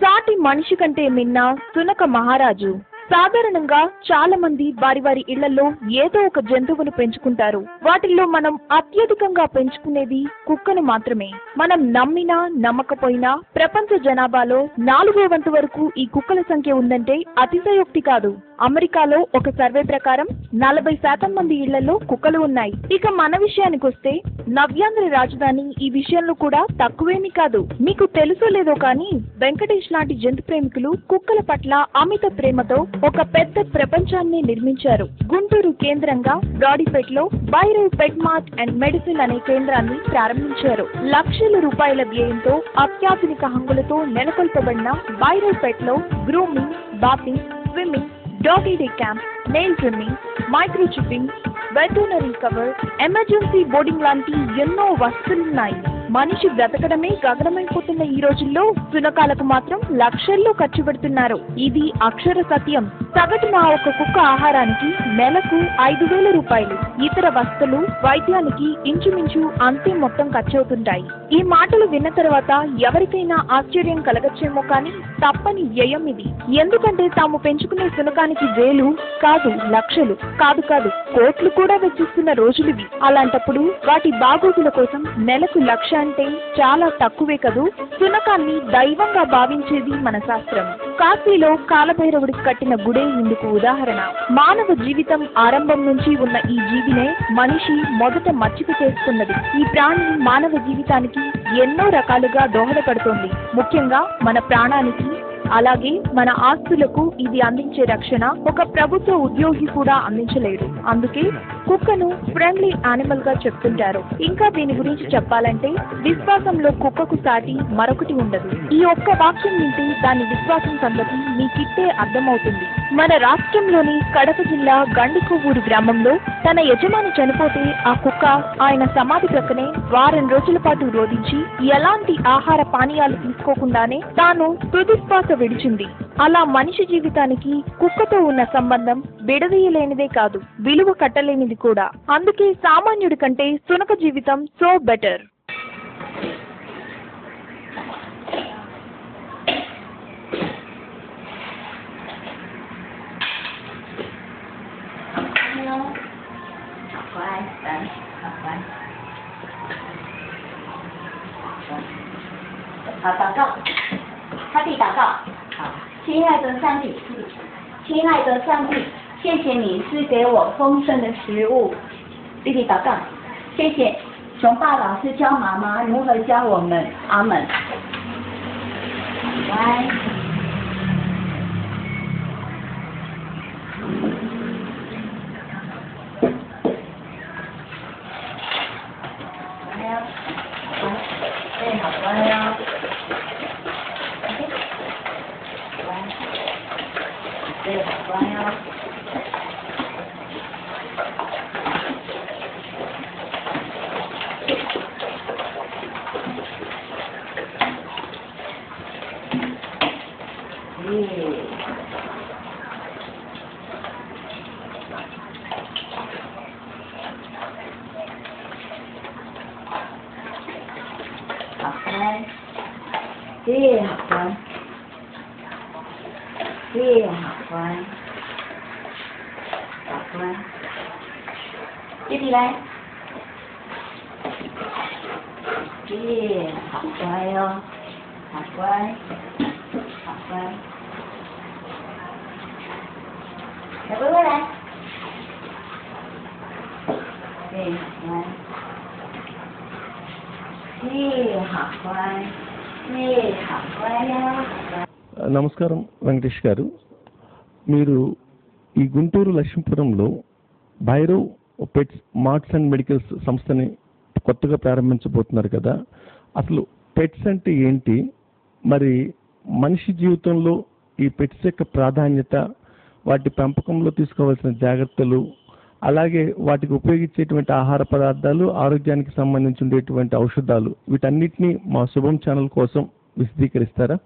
సాటి మనిషి కంటే మిన్న సునక మహారాజు. సాధారణంగా చాలా మంది వారి వారి ఇళ్లలో ఏదో ఒక జంతువును పెంచుకుంటారు. వాటిల్లో మనం అత్యధికంగా పెంచుకునేది కుక్కను మాత్రమే. మనం నమ్మినా నమ్మకపోయినా ప్రపంచ జనాభాలో 4వ వంతు వరకు ఈ కుక్కల సంఖ్య ఉందంటే అతిశయోక్తి కాదు. అమెరికాలో ఒక సర్వే ప్రకారం 40% మంది ఇళ్లలో కుక్కలు ఉన్నాయి. ఇక మన విషయానికి వస్తే నవ్యాంధ్ర రాజధాని ఈ విషయంలో కూడా తక్కువేమీ కాదు. మీకు తెలుసో లేదో కానీ వెంకటేష్ లాంటి జంతు ప్రేమికులు కుక్కల పట్ల అమిత ప్రేమతో ఒక పెద్ద ప్రపంచాన్ని నిర్మించారు. గుంటూరు కేంద్రంగా బ్రాడీపేటలో భైరవ్ పెట్ మార్ట్ అండ్ మెడిసిన్ అనే కేంద్రాన్ని ప్రారంభించారు. లక్షల రూపాయల వ్యయంతో అత్యాధునిక హంగులతో నెలకొల్పబడిన భైరవ్ పెట్ లో grooming, bathing, swimming, doggy day camp, nail trimming, micro chipping, veterinary cover, emergency boarding లాంటి ఎన్నో వసతులున్నాయి. మనిషి బ్రతకడమే గగనమైపోతున్న ఈ రోజుల్లో సునకాలకు మాత్రం లక్షల్లో ఖర్చు పెడుతున్నారు. ఇది అక్షర సత్యం. సగటున ఒక కుక్క ఆహారానికి నెలకు 5,000 రూపాయలు. ఇతర వస్తువులు, వైద్యానికి ఇంచుమించు అంతే మొత్తం ఖర్చవుతుంటాయి. ఈ మాటలు విన్న తర్వాత ఎవరికైనా ఆశ్చర్యం కలగచ్చేమో కానీ తప్పని వ్యయం ఇది. ఎందుకంటే తాము పెంచుకునే సునకానికి వేలు కాదు, లక్షలు కాదు కోట్లు కూడా వెచ్చిస్తున్న రోజులివి. అలాంటప్పుడు వాటి బాగోగుల కోసం నెలకు 1,00,000 అంటే చాలా తక్కువే కదూ. సునకాన్ని దైవంగా భావించేది మన శాస్త్రం. కాశీలో కాలభైరవుడికి కట్టిన గుడే ఇందుకు ఉదాహరణ. మానవ జీవితం ఆరంభం నుంచి ఉన్న ఈ జీవినే మనిషి మొదట మచ్చిక చేసుకున్నది. ఈ ప్రాణి మానవ జీవితానికి ఎన్నో రకాలుగా దోహదపడుతోంది. ముఖ్యంగా మన ప్రాణానికి, అలాగే మన ఆస్తులకు ఇది అందించే రక్షణ ఒక ప్రభుత్వ ఉద్యోగి కూడా అందించలేడు. అందుకే కుక్కను ఫ్రెండ్లీ యానిమల్ గా చెప్తుంటారు. ఇంకా దీని గురించి చెప్పాలంటే విశ్వాసంలో కుక్కకు సాటి మరొకటి ఉండదు. ఈ ఒక్క వాక్యం వింటే దాని విశ్వాసం సంగతి మీకిట్టే అర్థమవుతుంది. మన రాష్ట్రంలోని కడప జిల్లా గండికొవ్వూరు గ్రామంలో తన యజమాని చనిపోతే ఆ కుక్క ఆయన సమాధి ప్రక్కనే వారం రోజుల పాటు రోధించి ఎలాంటి ఆహార పానీయాలు తీసుకోకుండానే తాను తుదిశ్వాస విడిచింది. అలా మనిషి జీవితానికి కుక్కతో ఉన్న సంబంధం విడదీయలేనిదే కాదు, విలువ కట్టలేనిది కూడా. అందుకే సామాన్యుడి కంటే సునక జీవితం సో బెటర్.他弟祷告，好，亲爱的上帝，亲爱的上帝，谢谢你赐给我丰盛的食物。弟弟祷告，谢谢熊爸老师教妈妈如何教我们，阿门。来。好乖，对，好乖，对，好乖，好乖，弟弟来，对，好乖哦，好乖，好乖，小乖乖来，对，好乖。నమస్కారం వెంకటేష్ గారు, మీరు ఈ గుంటూరు లక్ష్మీపురంలో Bhairav pets marts and medicals సంస్థని కొత్తగా ప్రారంభించబోతున్నారు కదా. అసలు పెట్స్ అంటే ఏంటి, మరి మనిషి జీవితంలో ఈ పెట్స్ యొక్క ప్రాధాన్యత, వాటి పెంపకంలో తీసుకోవాల్సిన జాగ్రత్తలు, అలాగే వాటికి ఉపయోగించేటువంటి ఆహార పదార్థాలు, ఆరోగ్యానికి సంబంధించి ఉండేటువంటి ఔషధాలు, వీటన్నిటినీ మా శుభం ఛానల్ కోసం విశదీకరిస్తారా?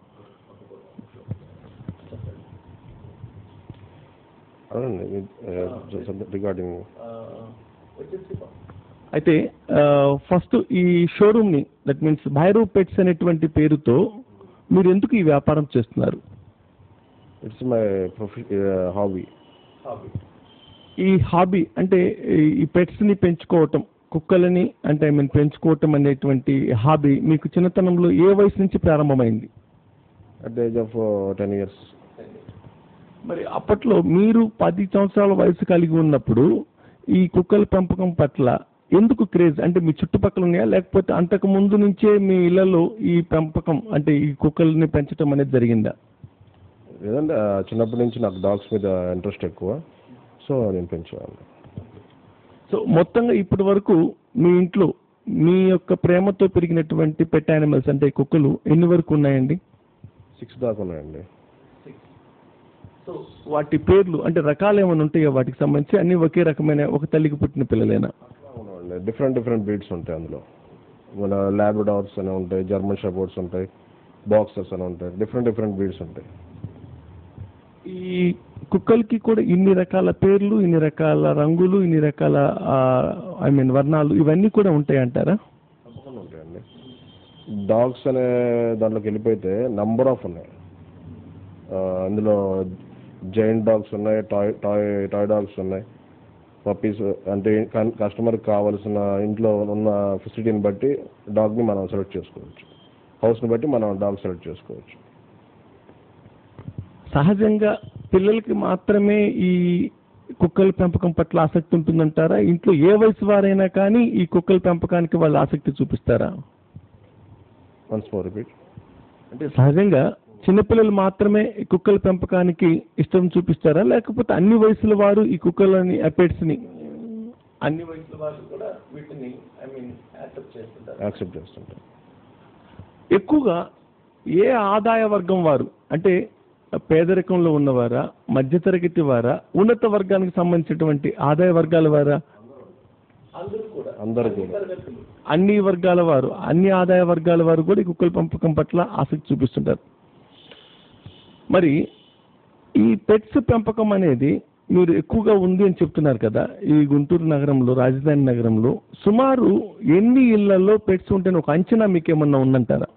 అయితే ఫస్ట్ ఈ షోరూమ్ని, దట్ మీన్స్ భైరవ్ పెట్స్ అనేటువంటి పేరుతో మీరు ఎందుకు ఈ వ్యాపారం చేస్తున్నారు? It's my hobby. ఈ హాబీ అంటే ఈ పెట్స్ని పెంచుకోవటం, కుక్కలని అంటే పెంచుకోవటం అనేటువంటి హాబీ మీకు చిన్నతనంలో ఏ వయసు నుంచి ప్రారంభమైంది? At the age of 10 years. మరి అప్పట్లో మీరు 10 సంవత్సరాల వయసు కలిగి ఉన్నప్పుడు ఈ కుక్కల పెంపకం పట్ల ఎందుకు క్రేజ్? అంటే మీ చుట్టుపక్కల ఉన్నాయా, లేకపోతే అంతకు ముందు నుంచే మీ ఇళ్లలో ఈ పెంపకం అంటే ఈ కుక్కల్ని పెంచడం అనేది జరిగిందా? లేదంటే చిన్నప్పటి నుంచి నాకు డాగ్స్ మీద ఇంట్రెస్ట్ ఎక్కువ, సో నేను పెంచేవాడిని. సో మొత్తంగా ఇప్పటి వరకు మీ ఇంట్లో మీ యొక్క ప్రేమతో పెరిగినటువంటి పెట్ యానిమల్స్ అంటే కుక్కలు ఎన్ని వరకు ఉన్నాయండి? 6 దాకా ఉన్నాయండి. సో వాటి పేర్లు అంటే రకాలు ఏమైనా ఉంటాయా వాటికి సంబంధించి? అన్ని ఒకే రకమైన ఒక తల్లికి పుట్టిన పిల్లలేనా? అవునండి, డిఫరెంట్ బ్రీడ్స్ ఉంటాయి అందులో. మన లాబ్రడార్స్ అని ఉంటాయి, జర్మన్ షెపర్డ్స్ ఉంటాయి, బాక్సర్స్ అని ఉంటాయి, డిఫరెంట్ బ్రీడ్స్ ఉంటాయి. ఈ కుక్కలకి కూడా ఇన్ని రకాల పేర్లు, ఇన్ని రకాల రంగులు, ఇన్ని రకాల వర్ణాలు ఇవన్నీ కూడా ఉంటాయి అంటారా? తప్పకుండా ఉంటాయండి. డాగ్స్ అనే దాంట్లోకి వెళ్ళిపోతే నంబర్ ఆఫ్ ఉన్నాయి. అందులో జైంట్ డాగ్స్ ఉన్నాయి, టాయ్ డాగ్స్ ఉన్నాయి, పప్పీస్. అంటే కస్టమర్కి కావాల్సిన ఇంట్లో ఉన్న ఫెసిలిటీని బట్టి డాగ్ని మనం సెలెక్ట్ చేసుకోవచ్చు, హౌస్ని బట్టి మనం డాగ్ సెలెక్ట్ చేసుకోవచ్చు. సహజంగా పిల్లలకి మాత్రమే ఈ కుక్కల పెంపకం పట్ల ఆసక్తి ఉంటుందంటారా? ఇంట్లో ఏ వయసు వారైనా కానీ ఈ కుక్కల పెంపకానికి వాళ్ళు ఆసక్తి చూపిస్తారా? Once more repeat. అంటే సహజంగా చిన్నపిల్లలు మాత్రమే ఈ కుక్కల పెంపకానికి ఇష్టం చూపిస్తారా, లేకపోతే అన్ని వయసుల వారు ఈ కుక్కలని పెట్స్ని అన్ని వయసుల వారు కూడా వీటిని యాక్సెప్ట్ చేస్తుంటారు? ఎక్కువగా ఏ ఆదాయ వర్గం వారు, అంటే పేదరికంలో ఉన్నవారా, మధ్యతరగతి వారా, ఉన్నత వర్గానికి సంబంధించినటువంటి ఆదాయ వర్గాల వారా? అందరూ కూడా అన్ని వర్గాల వారు, అన్ని ఆదాయ వర్గాల వారు కూడా ఈ కుక్కల పెంపకం పట్ల ఆసక్తి చూపిస్తుంటారు. మరి ఈ పెట్స్ పెంపకం అనేది మీరు ఎక్కువగా ఉంది అని చెప్తున్నారు కదా, ఈ గుంటూరు నగరంలో, రాజధాని నగరంలో సుమారు ఎన్ని ఇళ్లలో పెట్స్ ఉంటే ఒక అంచనా మీకు ఏమన్నా ఉందంటారా?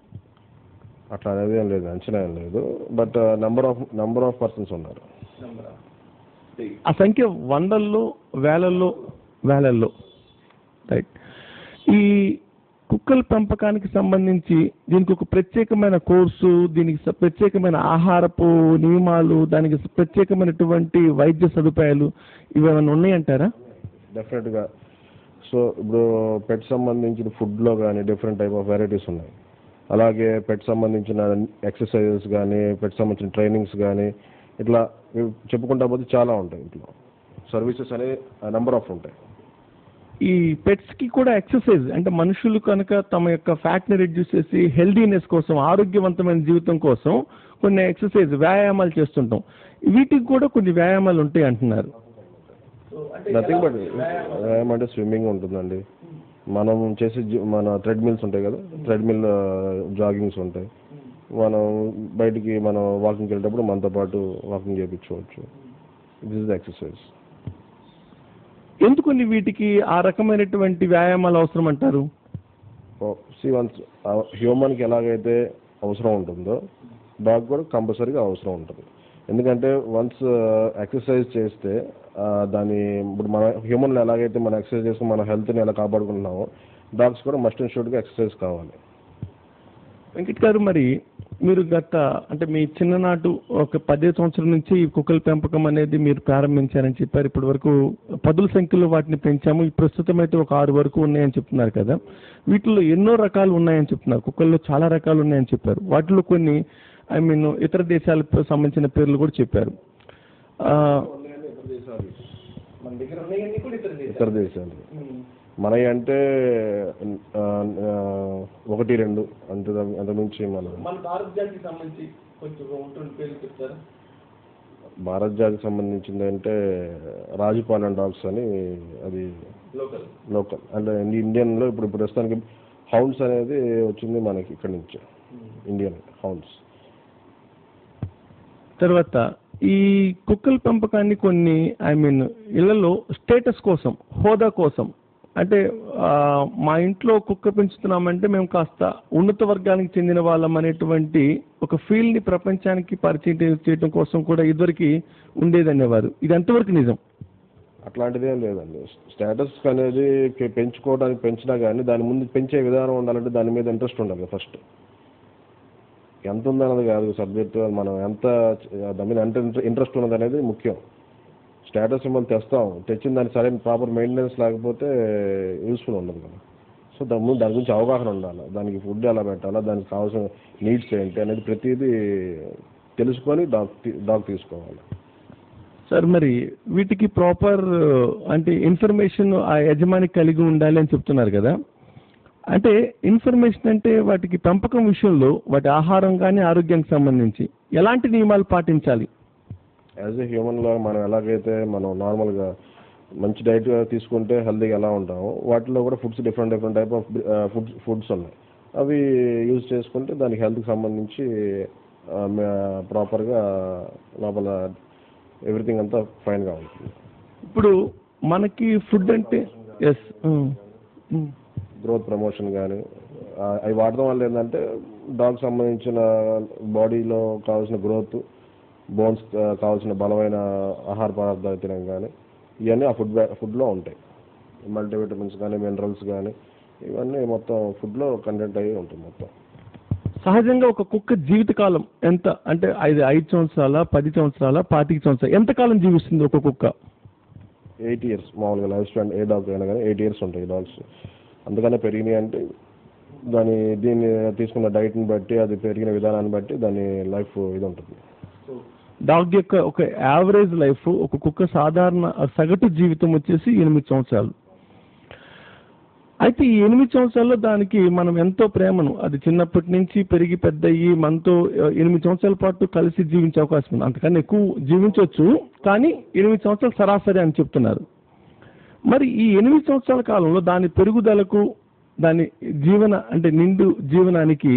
అట్లా అనేది ఏం లేదు, అంచనా ఏం లేదు. బట్ నంబర్ ఆఫ్ పర్సన్స్ ఉన్నారు. ఆ సంఖ్య వందల్లో వేలల్లో. రైట్. ఈ కుక్కల పెంపకానికి సంబంధించి దీనికి ఒక ప్రత్యేకమైన కోర్సు, దీనికి ప్రత్యేకమైన ఆహారపు నియమాలు, దానికి ప్రత్యేకమైనటువంటి వైద్య సదుపాయాలు ఇవేమైనా ఉన్నాయంటారా? డెఫినెట్గా. సో ఇప్పుడు పెట్ సంబంధించిన ఫుడ్లో కానీ డిఫరెంట్ టైప్ ఆఫ్ వెరైటీస్ ఉన్నాయి. అలాగే పెట్ సంబంధించిన ఎక్సర్సైజెస్ కానీ, పెట్ సంబంధించిన ట్రైనింగ్స్ కానీ, ఇట్లా చెప్పుకుంటా పోతే చాలా ఉంటాయి. ఇంట్లో సర్వీసెస్ అనే నెంబర్ ఆఫ్ ఉంటాయి. ఈ పెట్స్కి కూడా ఎక్సర్సైజ్ అంటే మనుషులు కనుక తమ యొక్క ఫ్యాట్ని రెడ్యూస్ చేసి హెల్దీనెస్ కోసం, ఆరోగ్యవంతమైన జీవితం కోసం కొన్ని ఎక్సర్సైజ్ వ్యాయామాలు చేస్తుంటాం. వీటికి కూడా కొన్ని వ్యాయామాలు ఉంటాయి అంటున్నారు. నథింగ్ బట్ వ్యాయామం అంటే స్విమ్మింగ్ ఉంటుందండి. మనం చేసే మన థ్రెడ్మిల్స్ ఉంటాయి కదా, థ్రెడ్మిల్ జాగింగ్స్ ఉంటాయి. మనం బయటికి మనం వాకింగ్కి వెళ్ళేటప్పుడు మనతో పాటు వాకింగ్ చేయించుకోవచ్చు. This is exercise. ఎందుకని వీటికి ఆ రకమైనటువంటి వ్యాయామాలు అవసరం అంటారు? వన్స్ హ్యూమన్కి ఎలాగైతే అవసరం ఉంటుందో డాగ్ కూడా కంపల్సరీగా అవసరం ఉంటుంది. ఎందుకంటే వన్స్ ఎక్సర్సైజ్ చేస్తే దాని ఇప్పుడు మన హ్యూమన్లో ఎలాగైతే మనం ఎక్సర్సైజ్ చేసుకుని మన హెల్త్ని ఎలా కాపాడుకుంటున్నామో డాగ్స్ కూడా మస్ట్ అండ్ షుడ్గా ఎక్సర్సైజ్ కావాలి. వెంకట్ గారు, మరి మీరు అంటే మీ చిన్ననాటు ఒక 10 సంవత్సరాల నుంచి ఈ కుక్కల పెంపకం అనేది మీరు ప్రారంభించారని చెప్పారు. ఇప్పటి వరకు 10 సంఖ్యలో వాటిని పెంచాము. ఈ ప్రస్తుతం అయితే ఒక 6 వరకు ఉన్నాయని చెప్తున్నారు కదా. వీటిలో ఎన్నో రకాలు ఉన్నాయని చెప్తున్నారు. కుక్కల్లో చాలా రకాలు ఉన్నాయని చెప్పారు. వాటిలో కొన్ని ఇతర దేశాలకు సంబంధించిన పేర్లు కూడా చెప్పారు. ఇతర దేశాలు మనవి అంటే 1-2 అంతకుమించి భారత జాతికి సంబంధించి కొంచెం పేర్లు చెప్తారా? భారత జాతికి సంబంధించింది అంటే రాజుపాలెం డాగ్స్ అని, అది లోకల్ అంటే ఇండియన్లో ఇప్పుడు ప్రస్తుతానికి హౌండ్స్ అనేది వచ్చింది మనకి ఇక్కడ నుంచి, ఇండియన్ హౌండ్స్. తర్వాత ఈ కుక్కల పెంపకాన్ని కొన్ని ఇళ్లలో స్టేటస్ కోసం, హోదా కోసం అంటే మా ఇంట్లో కుక్క పెంచుతున్నామంటే మేము కాస్త ఉన్నత వర్గానికి చెందిన వాళ్ళం అనేటువంటి ఒక ఫీల్డ్ని ప్రపంచానికి పరిచయం చేయడం కోసం కూడా ఇదివరకు ఉండేదనేవారు. ఇది ఎంతవరకు నిజం? అట్లాంటిది ఏం లేదండి. స్టేటస్ అనేది పెంచుకోవడానికి పెంచినా కానీ దాని ముందు పెంచే విధానం ఉండాలంటే దాని మీద ఇంట్రెస్ట్ ఉండాలి ఫస్ట్. ఎంత ఉందన్నది కాదు సబ్జెక్టు, మనం ఎంత దాని మీద ఎంత ఇంట్రెస్ట్ ఉన్నది అనేది ముఖ్యం. స్టేటస్ సింబల్ తెచ్చిన దానికి సరైన ప్రాపర్ మెయింటెనెన్స్ లేకపోతే యూస్ఫుల్ ఉండదు కదా. సో దాని గురించి అవగాహన ఉండాలి. దానికి ఫుడ్ ఎలా పెట్టాలా, దానికి కావాల్సిన నీడ్స్ ఏంటి అనేది ప్రతిదీ తెలుసుకొని డాగ్ తీసుకోవాలి. సార్ మరి వీటికి ప్రాపర్ అంటే ఇన్ఫర్మేషన్ ఆ యజమానికి కలిగి ఉండాలి అని చెప్తున్నారు కదా. అంటే ఇన్ఫర్మేషన్ అంటే వాటికి పెంపకం విషయంలో వాటి ఆహారం కానీ ఆరోగ్యానికి సంబంధించి ఎలాంటి నియమాలు పాటించాలి? యాజ్ ఏ హ్యూమన్లో మనం ఎలాగైతే మనం నార్మల్గా మంచి డైట్ తీసుకుంటే హెల్తీగా ఎలా ఉంటామో వాటిలో కూడా డిఫరెంట్ టైప్ ఆఫ్ ఫుడ్స్ ఉన్నాయి. అవి యూజ్ చేసుకుంటే దానికి హెల్త్కి సంబంధించి ప్రాపర్గా లోపల ఎవ్రీథింగ్ అంతా ఫైన్గా ఉంటుంది. ఇప్పుడు మనకి ఫుడ్ అంటే గ్రోత్ ప్రమోషన్ కానీ అవి వాడడం వల్ల ఏంటంటే డాగ్ సంబంధించిన బాడీలో కావాల్సిన గ్రోత్, బోన్స్ కావాల్సిన బలమైన ఆహార పదార్థాలు తినడం కానీ ఇవన్నీ ఆ ఫుడ్లో ఉంటాయి. మల్టీవిటమిన్స్ కానీ మినరల్స్ కానీ ఇవన్నీ మొత్తం ఫుడ్లో కంటెంట్ అయ్యి ఉంటుంది మొత్తం. సహజంగా ఒక కుక్క జీవితకాలం ఎంత అంటే 5 సంవత్సరాల, 10 సంవత్సరాల, 25 సంవత్సరాలు ఎంతకాలం జీవిస్తుంది ఒక కుక్క? 8 years మామూలుగా లైఫ్ స్పాన్ ఏ డాగ్ అయినా కానీ 8 years ఉంటాయి డాగ్స్. అందుకనే పెరిగినాయి అంటే దీన్ని తీసుకున్న డైట్ని బట్టి అది పెరిగిన విధానాన్ని బట్టి దాని లైఫ్ ఇది ఉంటుంది. డాగ్ యొక్క ఒక యావరేజ్ లైఫ్, ఒక కుక్క సాధారణ సగటు జీవితం వచ్చేసి 8 సంవత్సరాలు. అయితే ఈ 8 సంవత్సరాల్లో దానికి మనం ఎంతో ప్రేమను, అది చిన్నప్పటి నుంచి పెరిగి పెద్ద అయ్యి మనతో 8 సంవత్సరాల పాటు కలిసి జీవించే అవకాశం ఉంది. అంతకన్నా ఎక్కువ జీవించవచ్చు, కానీ 8 సంవత్సరాలు సరాసరి అని చెప్తున్నారు. మరి ఈ 8 సంవత్సరాల కాలంలో దాని పెరుగుదలకు, దాని నిండు జీవనానికి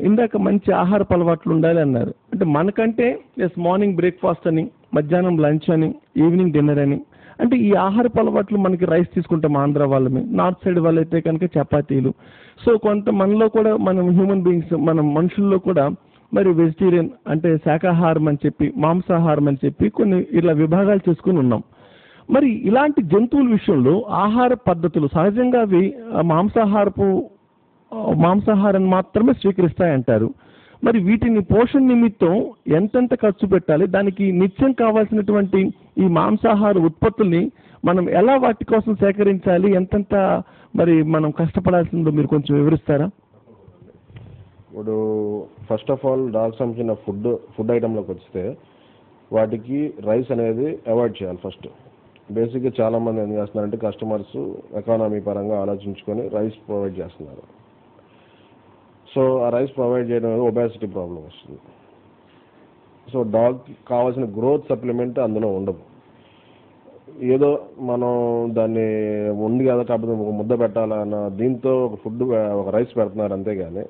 ఇందాక మంచి ఆహారపు అలవాట్లు ఉండాలి అన్నారు. అంటే మనకంటే మార్నింగ్ బ్రేక్ఫాస్ట్ అని, మధ్యాహ్నం లంచ్ అని, ఈవినింగ్ డిన్నర్ అని, అంటే ఈ ఆహారపు అలవాట్లు మనకి రైస్ తీసుకుంటాం ఆంధ్ర వాళ్ళమే, నార్త్ సైడ్ వాళ్ళైతే కనుక చపాతీలు. సో కొంత మనలో కూడా మనం హ్యూమన్ బీయింగ్స్, మనం మనుషుల్లో కూడా మరి వెజిటేరియన్ అంటే శాకాహారం అని చెప్పి, మాంసాహారం అని చెప్పి కొన్ని ఇలా విభాగాలు చేసుకుని ఉన్నాం. మరి ఇలాంటి జంతువుల విషయంలో ఆహార పద్ధతులు సహజంగా అవి మాంసాహారాన్ని మాత్రమే స్వీకరిస్తాయంటారు. మరి వీటిని పోషణ నిమిత్తం ఎంతెంత ఖర్చు పెట్టాలి, దానికి నిత్యం కావాల్సినటువంటి ఈ మాంసాహార ఉత్పత్తుల్ని మనం ఎలా వాటి కోసం సేకరించాలి, ఎంతెంత మరి మనం కష్టపడాల్సిందో మీరు కొంచెం వివరిస్తారా? ఇప్పుడు ఫస్ట్ ఆఫ్ ఆల్ డాగ్ సంబంధించిన ఫుడ్ ఐటెంలోకి వస్తే వాటికి రైస్ అనేది అవాయిడ్ చేయాలి ఫస్ట్. బేసిక్గా చాలామంది ఏం చేస్తున్నారంటే కస్టమర్స్ ఎకానమీ పరంగా ఆలోచించుకొని రైస్ ప్రొవైడ్ చేస్తున్నారు. సో ఆ రైస్ ప్రొవైడ్ చేయడం వల్ల ఒబేసిటీ ప్రాబ్లం వస్తుంది. సో డాగ్కి కావాల్సిన గ్రోత్ సప్లిమెంట్ అందులో ఉండదు. ఏదో మనం దాన్ని ఉంది కదా కాకపోతే ఒక ముద్ద పెట్టాలన్న దీంతో ఒక రైస్ పెడుతున్నారు అంతేగాని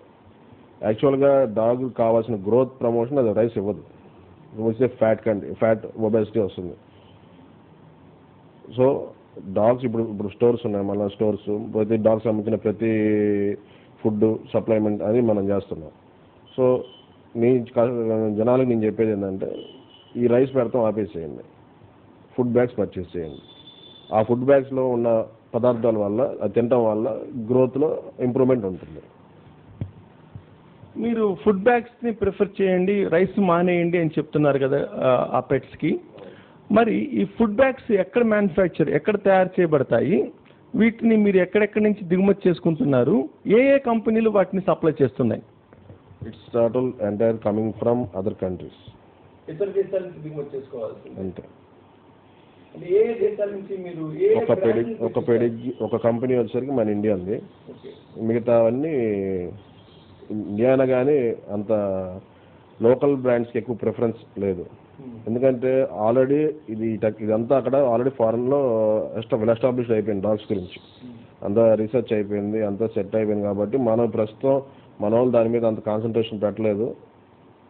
యాక్చువల్గా డాగ్ కావాల్సిన గ్రోత్ ప్రమోషన్ అది రైస్ ఇవ్వదు. వచ్చే ఫ్యాట్ ఒబేసిటీ వస్తుంది. సో డాగ్స్ ఇప్పుడు స్టోర్స్ ఉన్నాయి, మళ్ళీ స్టోర్స్ ప్రతి డాగ్స్ సంబంధించిన ప్రతి ఫుడ్ సప్లిమెంట్ అని మనం చేస్తున్నాం. సో జనాలకు నేను చెప్పేది ఏంటంటే ఈ రైస్ పెడతాం ఆపేసేయండి, ఫుడ్ బ్యాగ్స్ పర్చేస్ చేయండి. ఆ ఫుడ్ బ్యాగ్స్లో ఉన్న పదార్థాల వల్ల అది తినడం వల్ల గ్రోత్లో ఇంప్రూవ్మెంట్ ఉంటుంది. మీరు ఫుడ్ బ్యాగ్స్ని ప్రిఫర్ చేయండి, రైస్ మానేయండి అని చెప్తున్నారు కదా ఆ పెట్స్కి. మరి ఈ ఫుడ్ బ్యాగ్స్ ఎక్కడ తయారు చేయబడతాయి, వీటిని మీరు ఎక్కడెక్కడి నుంచి దిగుమతి చేసుకుంటున్నారు, ఏ కంపెనీలు వాటిని సప్లై చేస్తున్నాయి? It's total entire coming from other countries. ఇతర దేశాల నుంచి దిగుమతి చేసుకోవాల్సింది అంతే. ఏ దేశాల నుంచి మీరు ఒక కంపెనీ వచ్చేసరికి మన ఇండియా ఉంది, మిగతా అన్నీ ఇండియా కానీ అంత లోకల్ బ్రాండ్స్కి ఎక్కువ ప్రిఫరెన్స్ లేదు. ఎందుకంటే ఆల్రెడీ ఇదంతా అక్కడ ఆల్రెడీ ఫారెన్లో వెల్ ఎస్టాబ్లిష్డ్ అయిపోయింది. డాగ్స్ గురించి అంతా రీసెర్చ్ అయిపోయింది, అంతా సెట్ అయిపోయింది. కాబట్టి మనం ప్రస్తుతం మన వాళ్ళు దాని మీద అంత కాన్సన్ట్రేషన్ పెట్టలేదు.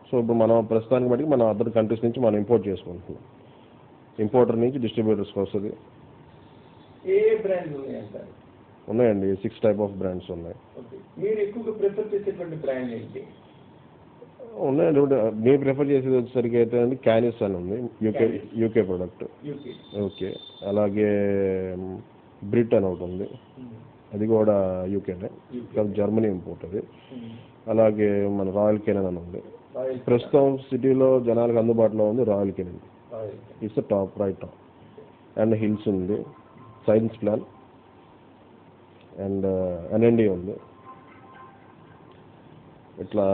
సో ఇప్పుడు మనం ప్రస్తుతానికి బట్టి మనం అదర్ కంట్రీస్ నుంచి మనం ఇంపోర్ట్ చేసుకుంటున్నాం. ఇంపోర్టర్ నుంచి డిస్ట్రిబ్యూటర్స్కి వస్తుంది. ఏ బ్రాండ్స్ ఉన్నాయంటారు? ఉన్నాయండి, 6 type of brands ఉన్నాయి. ఓకే, మీరు ఎక్కువగా ప్రిఫర్ చేసేటువంటి బ్రాండ్ ఏంటి? ఉన్నాయండి. నేను ప్రిఫర్ చేసేది వచ్చేసరికి అయితే అండి క్యానిస్ అని ఉంది, యూకే ప్రొడక్ట్. ఓకే, అలాగే బ్రిట్ అని ఒకటి ఉంది, అది కూడా యూకేనే, జర్మనీ ఇంపోర్ట్ అది. అలాగే మన రాయల్ కెనన్ అని ఉంది. ప్రస్తుతం సిటీలో జనాలకు అందుబాటులో ఉంది royal Canaan, it's top right top. And hills ఉంది, సైన్స్ ప్లాన్ అండ్ ఎన్ఎండి ఉంది. ఇట్లా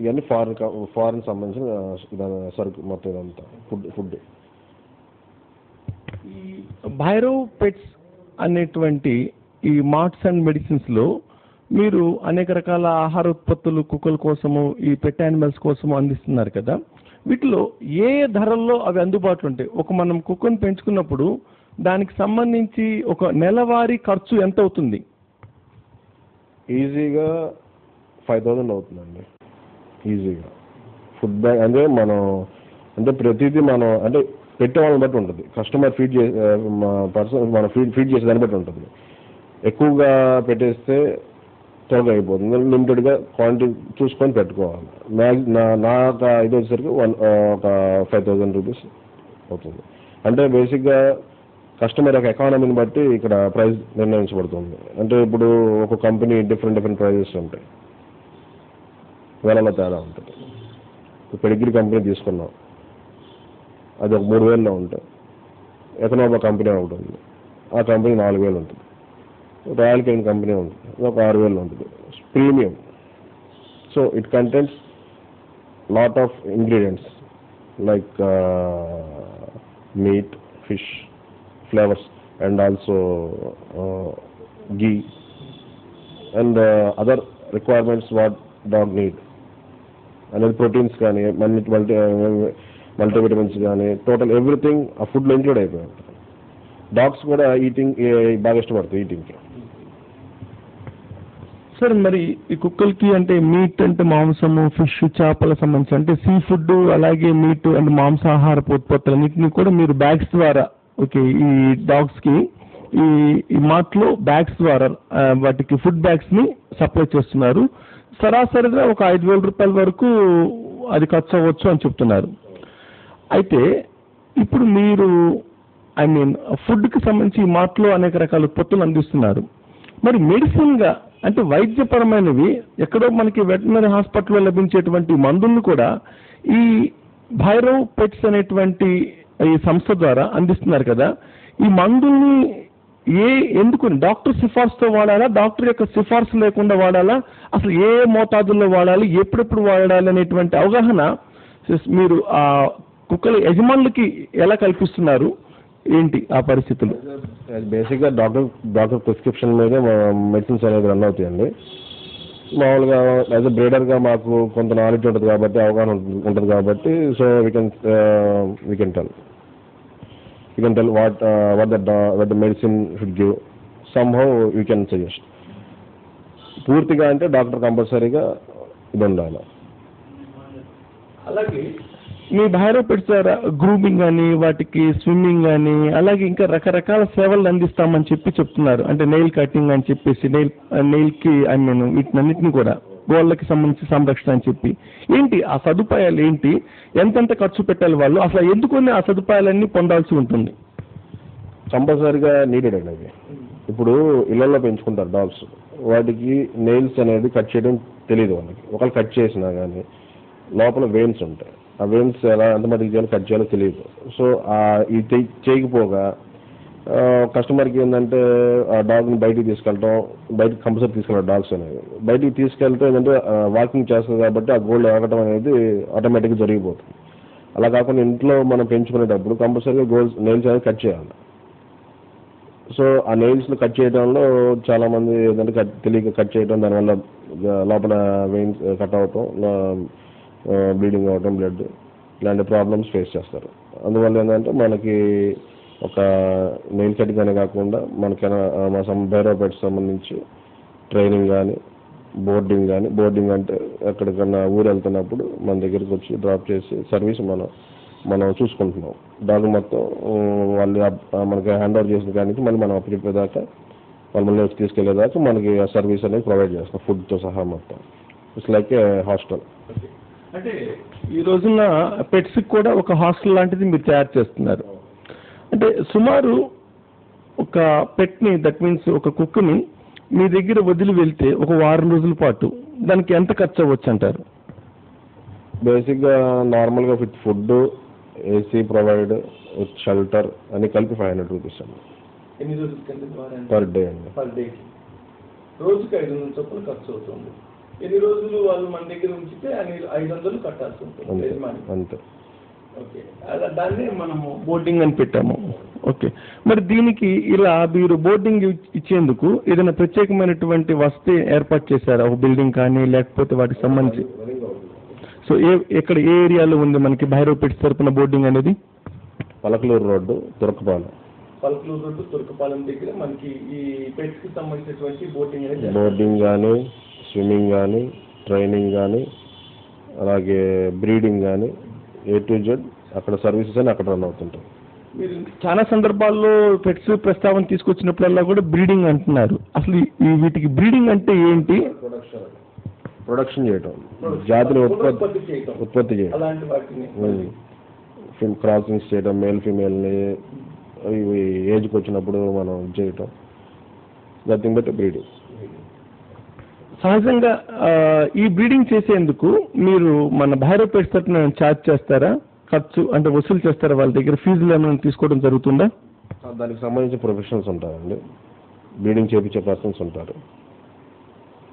ఇవన్నీ ఫారెన్ సంబంధించిన సరుకు మొత్తం ఇదంతా ఫుడ్. ఈ భైరవ్ పెట్స్ అనేటువంటి ఈ మార్ట్స్ అండ్ మెడిసిన్స్లో మీరు అనేక రకాల ఆహార ఉత్పత్తులు కుక్కల కోసము, ఈ పెట్ యానిమల్స్ కోసము అందిస్తున్నారు కదా, వీటిలో ఏ ధరల్లో అవి అందుబాటులో ఉంటాయి? మనం కుక్కను పెంచుకున్నప్పుడు దానికి సంబంధించి ఒక నెలవారీ ఖర్చు ఎంత అవుతుంది? ఈజీగా 5,000 అవుతుందండి, ఈజీగా. ఫుడ్ బ్యాగ్ అంటే అంటే ప్రతిదీ అంటే పెట్టే వాళ్ళని బట్టి ఉంటుంది, కస్టమర్ ఫీడ్ చేసే పర్సన్ మనం ఫీడ్ చేసే దాన్ని బట్టి ఉంటుంది. ఎక్కువగా పెట్టేస్తే త్వరగా అయిపోతుంది, లిమిటెడ్గా క్వాంటిటీ చూసుకొని పెట్టుకోవాలి. నా ఇది వచ్చేసరికి ఒక 5,000 రూపీస్ అవుతుంది. అంటే బేసిక్గా కస్టమర్ యొక్క ఎకానమీని బట్టి ఇక్కడ ప్రైస్ నిర్ణయించబడుతుంది. అంటే ఇప్పుడు ఒక కంపెనీ డిఫరెంట్ ప్రైజెస్ ఉంటాయి, వేలలో తేడా ఉంటుంది. పెడిగ్రీ కంపెనీ తీసుకున్నాం, అది ఒక 3,000లో ఉంటుంది. ఎకనోమా కంపెనీ ఒకటి ఉంది, ఆ కంపెనీ 4,000 ఉంటుంది. రాయల్ కెనన్ కంపెనీ ఉంటుంది, అది ఒక 6,000 ఉంటుంది. Premium. So it contents lot of ingredients like meat, fish, flavors and also ghee and other requirements what dog need. And proteins కానీ మల్టీవిటమిన్స్ కానీ టోటల్ ఎవ్రీథింగ్ ఆ ఫుడ్లో ఇంక్లూడ్ అయిపోయాయి. డాగ్స్ కూడా ఈటింగ్ బాగా ఇష్టపడతాయి ఈటింగ్కి. సార్ మరి ఈ కుక్కలకి అంటే మీట్ అంటే మాంసము, ఫిష్, చేపల సంబంధించి అంటే సీ ఫుడ్, అలాగే మీట్ అండ్ మాంసాహారపు ఉత్పత్తులన్నింటినీ కూడా మీరు బ్యాగ్స్ ద్వారా ఓకే ఈ డాగ్స్కి ఈ మార్ట్లో బ్యాగ్స్ ద్వారా వాటికి ఫుడ్ బ్యాగ్స్ని సప్లై చేస్తున్నారు. సరాసరిగా ఒక 5,000 రూపాయల వరకు అది ఖర్చు అవ్వచ్చు అని చెప్తున్నారు. అయితే ఇప్పుడు మీరు ఫుడ్కి సంబంధించి ఈ మార్ట్లో అనేక రకాల ఉత్పత్తులు అందిస్తున్నారు. మరి మెడిసిన్గా అంటే వైద్యపరమైనవి ఎక్కడో మనకి వెటర్నరీ హాస్పిటల్లో లభించేటువంటి మందులను కూడా ఈ భైరవ్ పెట్స్ అనేటువంటి ఈ సంస్థ ద్వారా అందిస్తున్నారు కదా, ఈ మందుల్ని ఎందుకు డాక్టర్ సిఫార్సుతో వాడాలా, డాక్టర్ యొక్క సిఫార్సు లేకుండా వాడాలా, అసలు ఏ మోతాదుల్లో వాడాలి, ఎప్పుడెప్పుడు వాడాలి అనేటువంటి అవగాహన మీరు ఆ కుక్కల యజమానులకి ఎలా కల్పిస్తున్నారు, ఏంటి ఆ పరిస్థితులు? బేసిక్గా డాక్టర్ ప్రిస్క్రిప్షన్ మీదే మెడిసిన్స్ అనేది రన్ అవుతాయండి. మామూలుగా యాజ్ ఎ బ్రీడర్గా మాకు కొంత నాలెడ్జ్ ఉంటుంది కాబట్టి, అవగాహన ఉంటుంది కాబట్టి, so we can tell what the medicine should give, somehow you can suggest. పూర్తిగా అంటే డాక్టర్ కంపల్సరీగా ఇది ఉండాలి. అలాగే మీ భైరవ్ పెట్స్ ద్వారా గ్రూమింగ్ కానీ, వాటికి స్విమ్మింగ్ కానీ, అలాగే ఇంకా రకరకాల సేవలు అందిస్తామని చెప్తున్నారు. అంటే నెయిల్ కటింగ్ అని చెప్పేసి నెయిల్కి వీటినన్నింటినీ కూడా గోళ్ళకి సంబంధించి సంరక్షణ అని చెప్పి, ఏంటి ఆ సదుపాయాలు ఏంటి, ఎంతెంత ఖర్చు పెట్టాలి వాళ్ళు, అసలు ఎందుకని ఆ సదుపాయాలన్నీ పొందాల్సి ఉంటుంది? కంపల్సరీగా నీడెడ్ అండి అది. ఇప్పుడు ఇళ్లలో పెంచుకుంటారు డాగ్స్, వాటికి నెయిల్స్ అనేది కట్ చేయడం తెలియదు వాళ్ళకి. ఒకళ్ళు కట్ చేసినా కానీ లోపల వెయిన్స్ ఉంటాయి, ఆ వెయిన్స్ ఎంత మటుకు చేయాలో కట్ చేయాలో తెలియదు. సో ఇది చేయకపోగా కస్టమర్కి ఏంటంటే ఆ డాగ్ని బయటికి తీసుకెళ్ళటం, బయటకు కంపల్సరీ తీసుకెళ్ళాలి. డాగ్స్ అనేది బయటికి తీసుకెళ్తే ఏంటంటే వాకింగ్ చేస్తుంది కాబట్టి ఆ గోల్డ్ ఆగటం అనేది ఆటోమేటిక్గా జరిగిపోతుంది. అలా కాకుండా ఇంట్లో మనం పెంచుకునేటప్పుడు కంపల్సరీగా నెయిల్స్ అనేది కట్ చేయాలి. సో ఆ నెయిల్స్ని కట్ చేయడంలో చాలామంది ఏంటంటే తెలియక కట్ చేయడం, దానివల్ల లోపల వెయిన్స్ కట్ అవటం, బ్లీడింగ్ అవటం, బ్లడ్, ఇలాంటి ప్రాబ్లమ్స్ ఫేస్ చేస్తారు. అందువల్ల ఏంటంటే మనకి ఒక నెయిల్ కటింగ్ అనే కాకుండా మనకైనా మా భైరవ్ పెట్స్ సంబంధించి ట్రైనింగ్ కానీ, బోర్డింగ్ అంటే ఎక్కడికన్నా ఊరు వెళ్తున్నప్పుడు మన దగ్గరికి వచ్చి డ్రాప్ చేసి సర్వీస్ మనం మనం చూసుకుంటున్నాం. డాగ్ మొత్తం వాళ్ళు మనకి హ్యాండ్ ఓవర్ చేసిన కానీ మళ్ళీ మనం అప్పచెప్పేదాకా వాళ్ళు మళ్ళీ తీసుకెళ్లేదాకా మనకి ఆ సర్వీస్ అనేది ప్రొవైడ్ చేస్తాం, ఫుడ్తో సహా మొత్తం. It's like A hostel. అంటే ఈ రోజున పెట్స్కి కూడా ఒక హాస్టల్ లాంటిది మీరు తయారు చేస్తున్నారు. అంటే సుమారు ఒక పెట్ని, దట్ మీన్స్ ఒక కుక్కని మీ దగ్గర వదిలి వెళ్తే ఒక వారం రోజుల పాటు దానికి ఎంత ఖర్చు అవ్వచ్చు అంటారు? బేసిక్గా నార్మల్గా with food, AC provide, with shelter అని కలిపి 500 రూపీస్ అండి. ఎన్ని రోజులు కింద పర్ డే అండి. పర్ డే రోజుకి 500 చొప్పున ఖర్చు అవుతుంది. ఎన్ని రోజులు వాళ్ళు మన దగ్గర ఉంచితే 500 కట్టాల్సి ఉంటుంది యజమాని. అంతే. ఓకే, అలా దాన్ని మనము బోర్డింగ్ అని పెట్టాము. ఓకే, మరి దీనికి ఇలా మీరు బోర్డింగ్ ఇచ్చేందుకు ఏదైనా ప్రత్యేకమైనటువంటి వసతి ఏర్పాటు చేశారా? ఒక బిల్డింగ్ కానీ లేకపోతే వాటికి సంబంధించి? సో ఎక్కడ ఏ ఏరియాలో ఉంది మనకి భైరవ్ పెట్స్ తరపున బోర్డింగ్ అనేది? పలకలూరు రోడ్డు, తురకపాలెం. పలకలూరు రోడ్డు, తురకపాలెం దగ్గర మనకి ఈ పెట్స్ కి సంబంధించినటువంటి బోటింగ్ అనేది బోర్డింగ్ కానీ, స్విమ్మింగ్ కానీ, ట్రైనింగ్ కానీ, అలాగే బ్రీడింగ్ కానీ, A to Z అక్కడ సర్వీసెస్ అని అక్కడ రన్ అవుతుంటాయి. మీరు చాలా సందర్భాల్లో పెట్స్ ప్రస్తావన తీసుకొచ్చినప్పుడల్లా కూడా బ్రీడింగ్ అంటున్నారు. అసలు వీటికి బ్రీడింగ్ అంటే ఏంటి? ప్రొడక్షన్ చేయటం, జాతిని ఉత్పత్తి చేయడం, అలాంటి వాటిని క్రాసింగ్స్ చేయడం, మేల్ ఫీమేల్ని ఇవి ఏజ్కి వచ్చినప్పుడు మనం చేయటం, నథింగ్ బట్ బ్రీడింగ్. సహజంగా ఈ బ్రీడింగ్ చేసేందుకు మీరు మన భైరవ్ పెట్స్ తరపున ఛార్జ్ చేస్తారా? ఖర్చు అంటే వసూలు చేస్తారా? వాళ్ళ దగ్గర ఫీజులు ఏమైనా తీసుకోవడం జరుగుతుందా? దానికి సంబంధించిన ప్రొఫెషనల్స్ ఉంటారండి, బ్రీడింగ్ చేయించే పర్సన్స్ ఉంటారు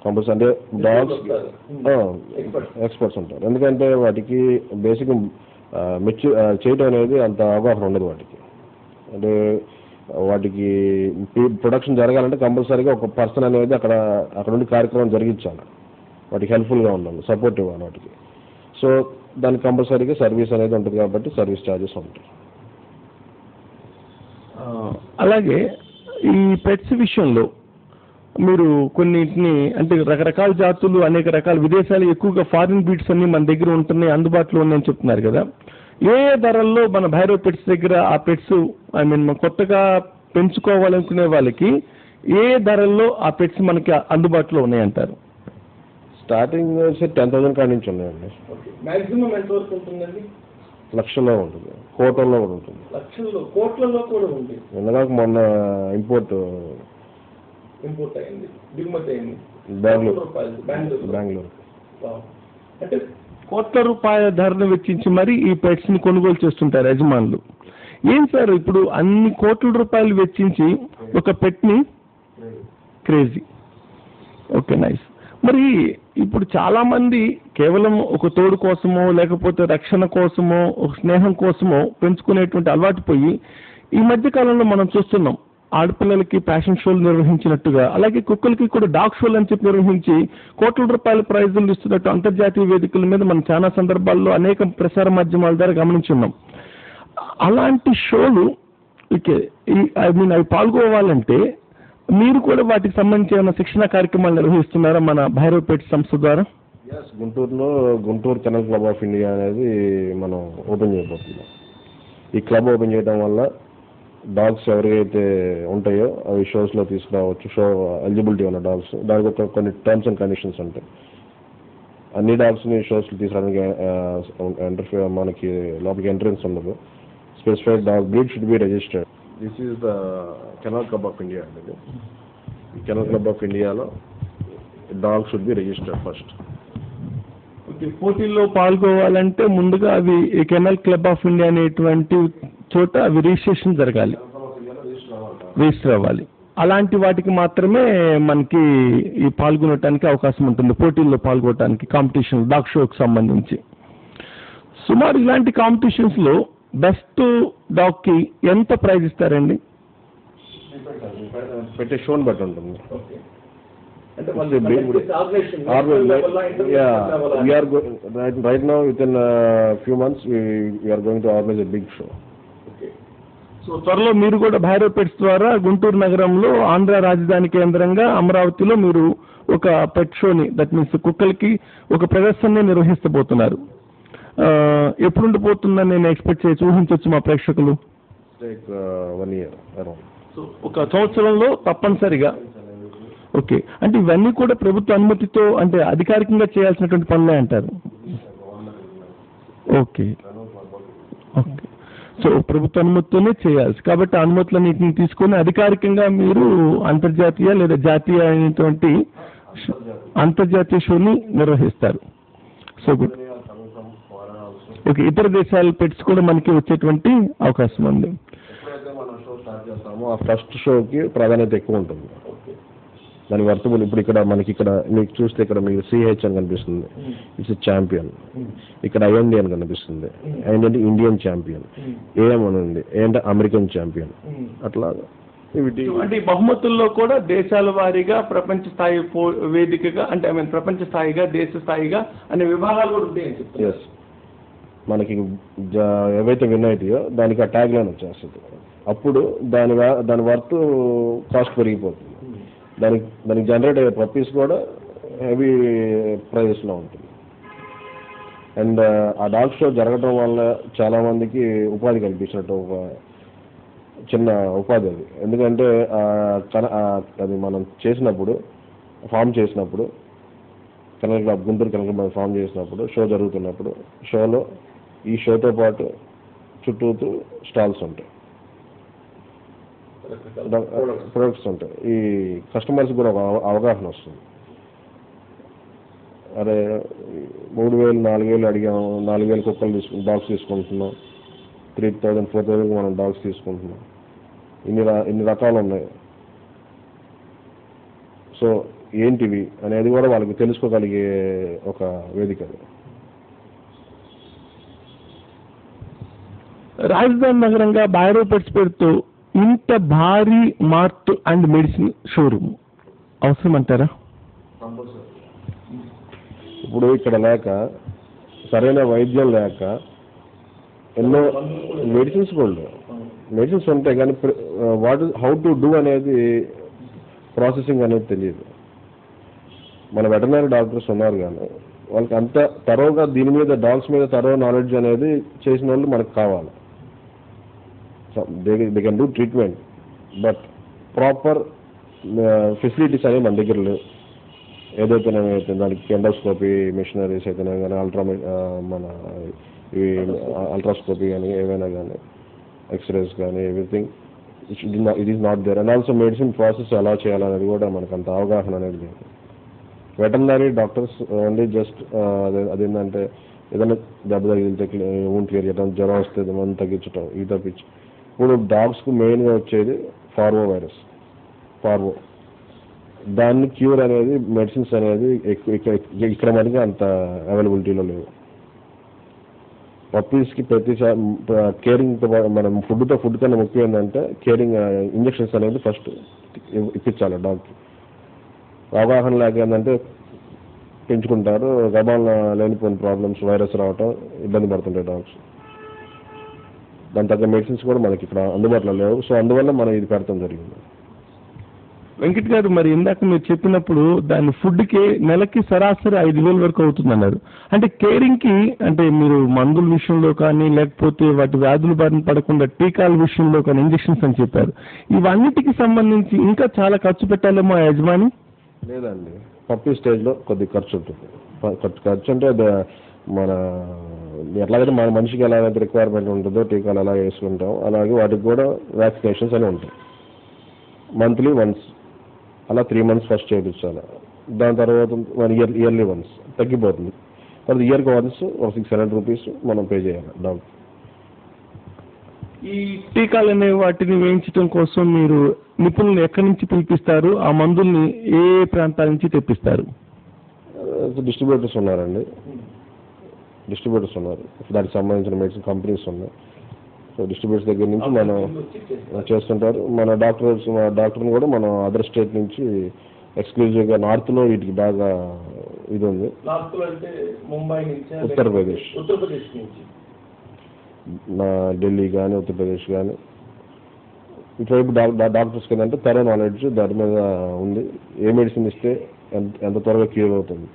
కంపల్సరీ. అంటే డాగ్స్ ఎక్స్పర్ట్స్ ఉంటారు. ఎందుకంటే వాటికి బేసిక్ చేయడం అనేది అంత అవగాహన ఉండదు వాటికి. అంటే వాటికి ప్రొడక్షన్ జరగాలంటే కంపల్సరీగా ఒక పర్సన్ అనేది అక్కడ నుండి కార్యక్రమం జరిగించాలి, వాటికి హెల్ప్ఫుల్గా ఉండాలి, సపోర్ట్ ఇవ్వాలి వాటికి. సో దానికి కంపల్సరీగా సర్వీస్ అనేది ఉంటుంది కాబట్టి సర్వీస్ ఛార్జెస్ ఉంటాయి. అలాగే ఈ పెట్స్ విషయంలో మీరు కొన్నింటిని అంటే రకరకాల జాతులు, అనేక రకాల విదేశాలు, ఎక్కువగా ఫారిన్ బ్రీడ్స్ అన్ని మన దగ్గర ఉంటున్నాయి, అందుబాటులో ఉన్నాయని చెప్తున్నారు కదా. ఏ ధరల్లో మన భైరవ్ పెట్స్ దగ్గర ఆ పెట్స్ కొత్తగా పెంచుకోవాలనుకునే వాళ్ళకి ఏ ధరల్లో ఆ పెట్స్ మనకి అందుబాటులో ఉన్నాయంటారు? స్టార్టింగ్ 10,000 కాడి నుంచి ఉన్నాయండి. మాక్సిమం ఎంత వరకు ఉంటుందండి? లక్షల్లో ఉంటుంది, కోట్లలో కూడా ఉంటుంది. లక్షల్లో, కోట్లలో కూడా ఉంది. ఎందుకంటే మొన్న ఇంపోర్ట్ అయింది, దిగుమతి అయింది బెంగళూరు. అంటే కోట్ల రూపాయల ధరను వెచ్చించి మరి ఈ పెట్స్ ని కొనుగోలు చేస్తుంటారు యజమానులు. ఏం సార్ ఇప్పుడు అన్ని కోట్ల రూపాయలు వెచ్చించి ఒక పెట్ ని? క్రేజీ. Okay, nice. మరి ఇప్పుడు చాలా మంది కేవలం ఒక తోడు కోసమో లేకపోతే రక్షణ కోసమో ఒక స్నేహం కోసమో పెంచుకునేటువంటి అలవాటు పోయి ఈ మధ్య కాలంలో మనం చూస్తున్నాం ఆడపిల్లలకి ఫ్యాషన్ షోలు నిర్వహించినట్టుగా, అలాగే కుక్కలకి కూడా డాగ్ షోలు అని చెప్పి నిర్వహించి కోట్ల రూపాయల ప్రైజులు ఇస్తున్నట్టు అంతర్జాతీయ వేదికల మీద మనం చాలా సందర్భాల్లో అనేక ప్రసార మాధ్యమాల ద్వారా గమనించున్నాం. అలాంటి షోలు అవి పాల్గొవాలంటే మీరు కూడా వాటికి సంబంధించిన శిక్షణ కార్యక్రమాలు నిర్వహిస్తున్నారా మన భైరవ్ పెట్స్ సంస్థ ద్వారా? గుంటూరులో Guntur kennel club of India అనేది మనం ఓపెన్ చేయబోతున్నాం. ఈ క్లబ్ ఓపెన్ చేయడం వల్ల డాగ్స్ ఎవరైతే ఉంటాయో అవి షోస్లో తీసుకురావచ్చు. షో ఎలిజిబిలిటీ ఉన్న డాగ్స్, దానికి ఒక కొన్ని టర్మ్స్ అండ్ కండిషన్స్ ఉంటాయి. అన్ని డాగ్స్ని షోస్లో తీసుకురావడానికి మనకి లోపలికి ఎంట్రన్స్ ఉండదు. Specified dog breed should be registered. This is the kennel club of India అండి. ఈ కెనల్ క్లబ్ ఆఫ్ ఇండియాలో dog should be registered first. పోటీల్లో పాల్గొవాలంటే ముందుగా అవి కెనల్ క్లబ్ ఆఫ్ ఇండియా అనేటువంటి చోట అవి రిజిస్ట్రేషన్ జరగాలి, రిజిస్టర్ అవ్వాలి. అలాంటి వాటికి మాత్రమే మనకి ఈ పాల్గొనడానికి అవకాశం ఉంటుంది, పోటీల్లో పాల్గొనడానికి, కాంపిటీషన్ డాగ్ షోకి సంబంధించి. సుమారు ఇలాంటి కాంపిటీషన్స్లో బెస్ట్ డాగ్కి ఎంత ప్రైజ్ ఇస్తారండి? పెట్టే షోని బట్టి ఉంటుంది. Right now within a few months we are going to organize a big show. So త్వరలో మీరు కూడా భైరవ్ పెట్స్ ద్వారా గుంటూరు నగరంలో ఆంధ్ర రాజధాని కేంద్రంగా అమరావతిలో మీరు ఒక పెట్ షోని, దట్ మీన్స్ కుక్కలకి ఒక ప్రదర్శనని నిర్వహిస్తబోతున్నారు. ఎప్పుడు ఉండిపోతుందని నేను ఎక్స్పెక్ట్ చేయొచ్చు, ఊహించవచ్చు మా ప్రేక్షకులు? Take 1 year around. సో ఒక సంవత్సరంలో తప్పనిసరిగా. ఓకే, అంటే ఇవన్నీ కూడా ప్రభుత్వ అనుమతితో అంటే అధికారికంగా చేయాల్సినటువంటి పనులే అంటారు. ఓకే ఓకే, సో ప్రభుత్వ అనుమతితోనే చేయాల్సి, కాబట్టి అనుమతులన్నింటిని తీసుకొని అధికారికంగా మీరు అంతర్జాతీయ లేదా జాతీయ అయినటువంటి అంతర్జాతీయ షోని నిర్వహిస్తారు. So good. ఓకే, ఇతర దేశాల పెట్స్ కూడా మనకి వచ్చేటువంటి అవకాశం ఉంది. ఎప్పుడైతే మనం షో స్టార్ట్ చేస్తామో ఆ ఫస్ట్ షోకి ప్రాధాన్యత ఎక్కువ ఉంటుంది. దాని వర్తబుల్ ఇప్పుడు ఇక్కడ మనకి ఇక్కడ మీకు చూస్తే ఇక్కడ మీకు సిహెచ్ అని కనిపిస్తుంది, ఇట్స్ ఛాంపియన్. ఇక్కడ ఐఎన్డి అని కనిపిస్తుంది, ఐఎన్డి ఇండియన్ ఛాంపియన్. ఏఎం అని ఉంది, ఏంటంటే అమెరికన్ ఛాంపియన్. అట్లా అంటే ఈ బహుమతుల్లో కూడా దేశాల వారీగా ప్రపంచ స్థాయి వేదికగా అంటే ఐ మీన్ ప్రపంచ స్థాయిగా దేశ స్థాయిగా అనే విభాగాలు కూడా ఉంటాయని చెప్తారు. ఎస్, మనకి ఏవైతే విన్ అవుతాయో దానికి ఆ ట్యాగ్ లైన్ వచ్చేస్తుంది. అప్పుడు దాని వర్త్ కాస్ట్ పెరిగిపోతుంది. దానికి జనరేట్ అయ్యే పప్పీస్ కూడా హెవీ ప్రైజెస్లో ఉంటుంది. అండ్ ఆ డాగ్ షో జరగడం వల్ల చాలామందికి ఉపాధి కల్పించినట్టు ఒక చిన్న ఉపాధి అది. ఎందుకంటే అది మనం చేసినప్పుడు ఫామ్ చేసినప్పుడు kennel club Guntur kennel club form చేసినప్పుడు షో జరుగుతున్నప్పుడు షోలో ఈ షోతో పాటు చుట్టూ స్టాల్స్ ఉంటాయి, ప్రొడక్ట్స్ ఉంటాయి. ఈ కస్టమర్స్ కూడా ఒక అవగాహన వస్తుంది. అరే 3,000 4,000 అడిగాము, 4,000 కుక్కలు డాగ్స్ తీసుకుంటున్నాం, 3,000 4,000 మనం డాగ్స్ తీసుకుంటున్నాం, ఇన్ని రకాలు ఉన్నాయి. సో ఏంటివి అనేది కూడా వాళ్ళకి తెలుసుకోగలిగే ఒక వేదిక. రాజధాని నగరంగా బైరో పెట్స్ పేరుతో ఇంత భారీ మార్ట్ అండ్ మెడిసిన్ షోరూమ్ అవసరం అంటారా? ఇప్పుడు ఇక్కడ లేక సరైన వైద్యం లేక ఎన్నో మెడిసిన్స్ కూడా లేవు. మెడిసిన్స్ ఉంటాయి కానీ హౌ టు డూ అనేది ప్రాసెసింగ్ అనేది తెలియదు. మన వెటర్నరీ డాక్టర్స్ ఉన్నారు కానీ వాళ్ళకి అంత తరోగా దీని మీద డాగ్స్ మీద తరో నాలెడ్జ్ అనేది చేసిన వాళ్ళు మనకు కావాలి. They can do treatment, but proper facilities అనేవి మన దగ్గర లేవు. ఏదైతే దానికి ఎండోస్కోపీ మిషనరీస్ అయితేనే కానీ మన ఇవి అల్ట్రాస్కోపీ కానీ ఏవైనా కానీ ఎక్స్రేస్ కానీ everything it is not there. And also medicine process ఎలా చేయాలనేది కూడా మనకు అంత అవగాహన అనేది లేదు. వెటర్నరీ డాక్టర్స్ ఓన్లీ జస్ట్ అదేంటంటే ఏదైనా దెబ్బ తగిలితే ఊంట్ క్లియర్ చేయడం, జ్వరం వస్తే మందు తగ్గించడం, ఇది తప్పించి. ఇప్పుడు డాగ్స్కు మెయిన్గా వచ్చేది పార్వో వైరస్, పార్వో. దాన్ని క్యూర్ అనేది మెడిసిన్స్ అనేది ఇక్కడ మనకి అంత అవైలబిలిటీలో లేవు. పప్పీస్కి కేరింగ్తో మనం ఫుడ్ కన్నా ముఖ్యం ఏంటంటే కేరింగ్, ఇంజక్షన్స్ అనేది ఫస్ట్ ఇప్పించాలి డాగ్కి. అవగాహన లేక ఏంటంటే పెంచుకుంటారు, గబాలను లేనిపోయిన ప్రాబ్లమ్స్, వైరస్ రావటం, ఇబ్బంది పడుతుంటాయి డాగ్స్. దాని తగ్గ మెడిసిన్స్ కూడా మనకి ఇక్కడ అందుబాటులో లేవు. సో అందువల్ల మనం ఇది పెడతాం జరిగింది. వెంకట్ గారు, మరి ఇందాక మీరు చెప్పినప్పుడు దాని ఫుడ్కి నెలకి సరాసరి 5,000 వరకు అవుతుందన్నారు. అంటే కేరింగ్కి అంటే మీరు మందుల విషయంలో కానీ లేకపోతే వాటి వ్యాధుల బారిన పడకుండా టీకాల విషయంలో కానీ ఇంజక్షన్స్ అని చెప్పారు. ఇవన్నిటికి సంబంధించి ఇంకా చాలా ఖర్చు పెట్టాలేమో ఆ యజమాని? లేదండి, పప్పీ స్టేజ్లో కొద్ది ఖర్చు ఉంటుంది. ఖర్చు అంటే మన ఎట్లాగైతే మన మనిషికి ఎలాగైతే రిక్వైర్మెంట్ ఉంటుందో టీకాలు ఎలా వేసుకుంటాం అలాగే వాటికి కూడా వ్యాక్సినేషన్స్ అని ఉంటాయి. మంత్లీ వన్స్ అలా 3 months ఫస్ట్ చేయించాలి. దాని తర్వాత ఇయర్లీ వన్స్ తగ్గిపోతుంది. తర్వాత ఇయర్కి వన్స్ ఒక 600 rupees మనం పే చేయాలి డాగ్. ఈ టీకాలు అనే వాటిని వేయించడం కోసం మీరు నిపుణులు ఎక్కడి నుంచి పిలిపిస్తారు? ఆ మందుల్ని ఏ ప్రాంతాల నుంచి తెప్పిస్తారు? డిస్ట్రిబ్యూటర్స్ ఉన్నారండి, డిస్ట్రిబ్యూటర్స్ ఉన్నారు. దానికి సంబంధించిన మెడిసిన్ కంపెనీస్ ఉన్నాయి. సో డిస్ట్రిబ్యూటర్స్ దగ్గర నుంచి మనం చేస్తుంటారు. మన డాక్టర్ని కూడా మనం అదర్ స్టేట్ నుంచి ఎక్స్క్లూజివ్గా నార్త్లో వీటికి బాగా ఇది ఉంది. ఉత్తరప్రదేశ్ నుంచి ఢిల్లీ కానీ ఉత్తరప్రదేశ్ కానీ ఇటువైపు డాక్టర్స్కి ఏంటంటే తరో నాలెడ్జ్ దాని మీద ఉంది. ఏ మెడిసిన్ ఇస్తే ఎంత త్వరగా క్యూర్ అవుతుంది.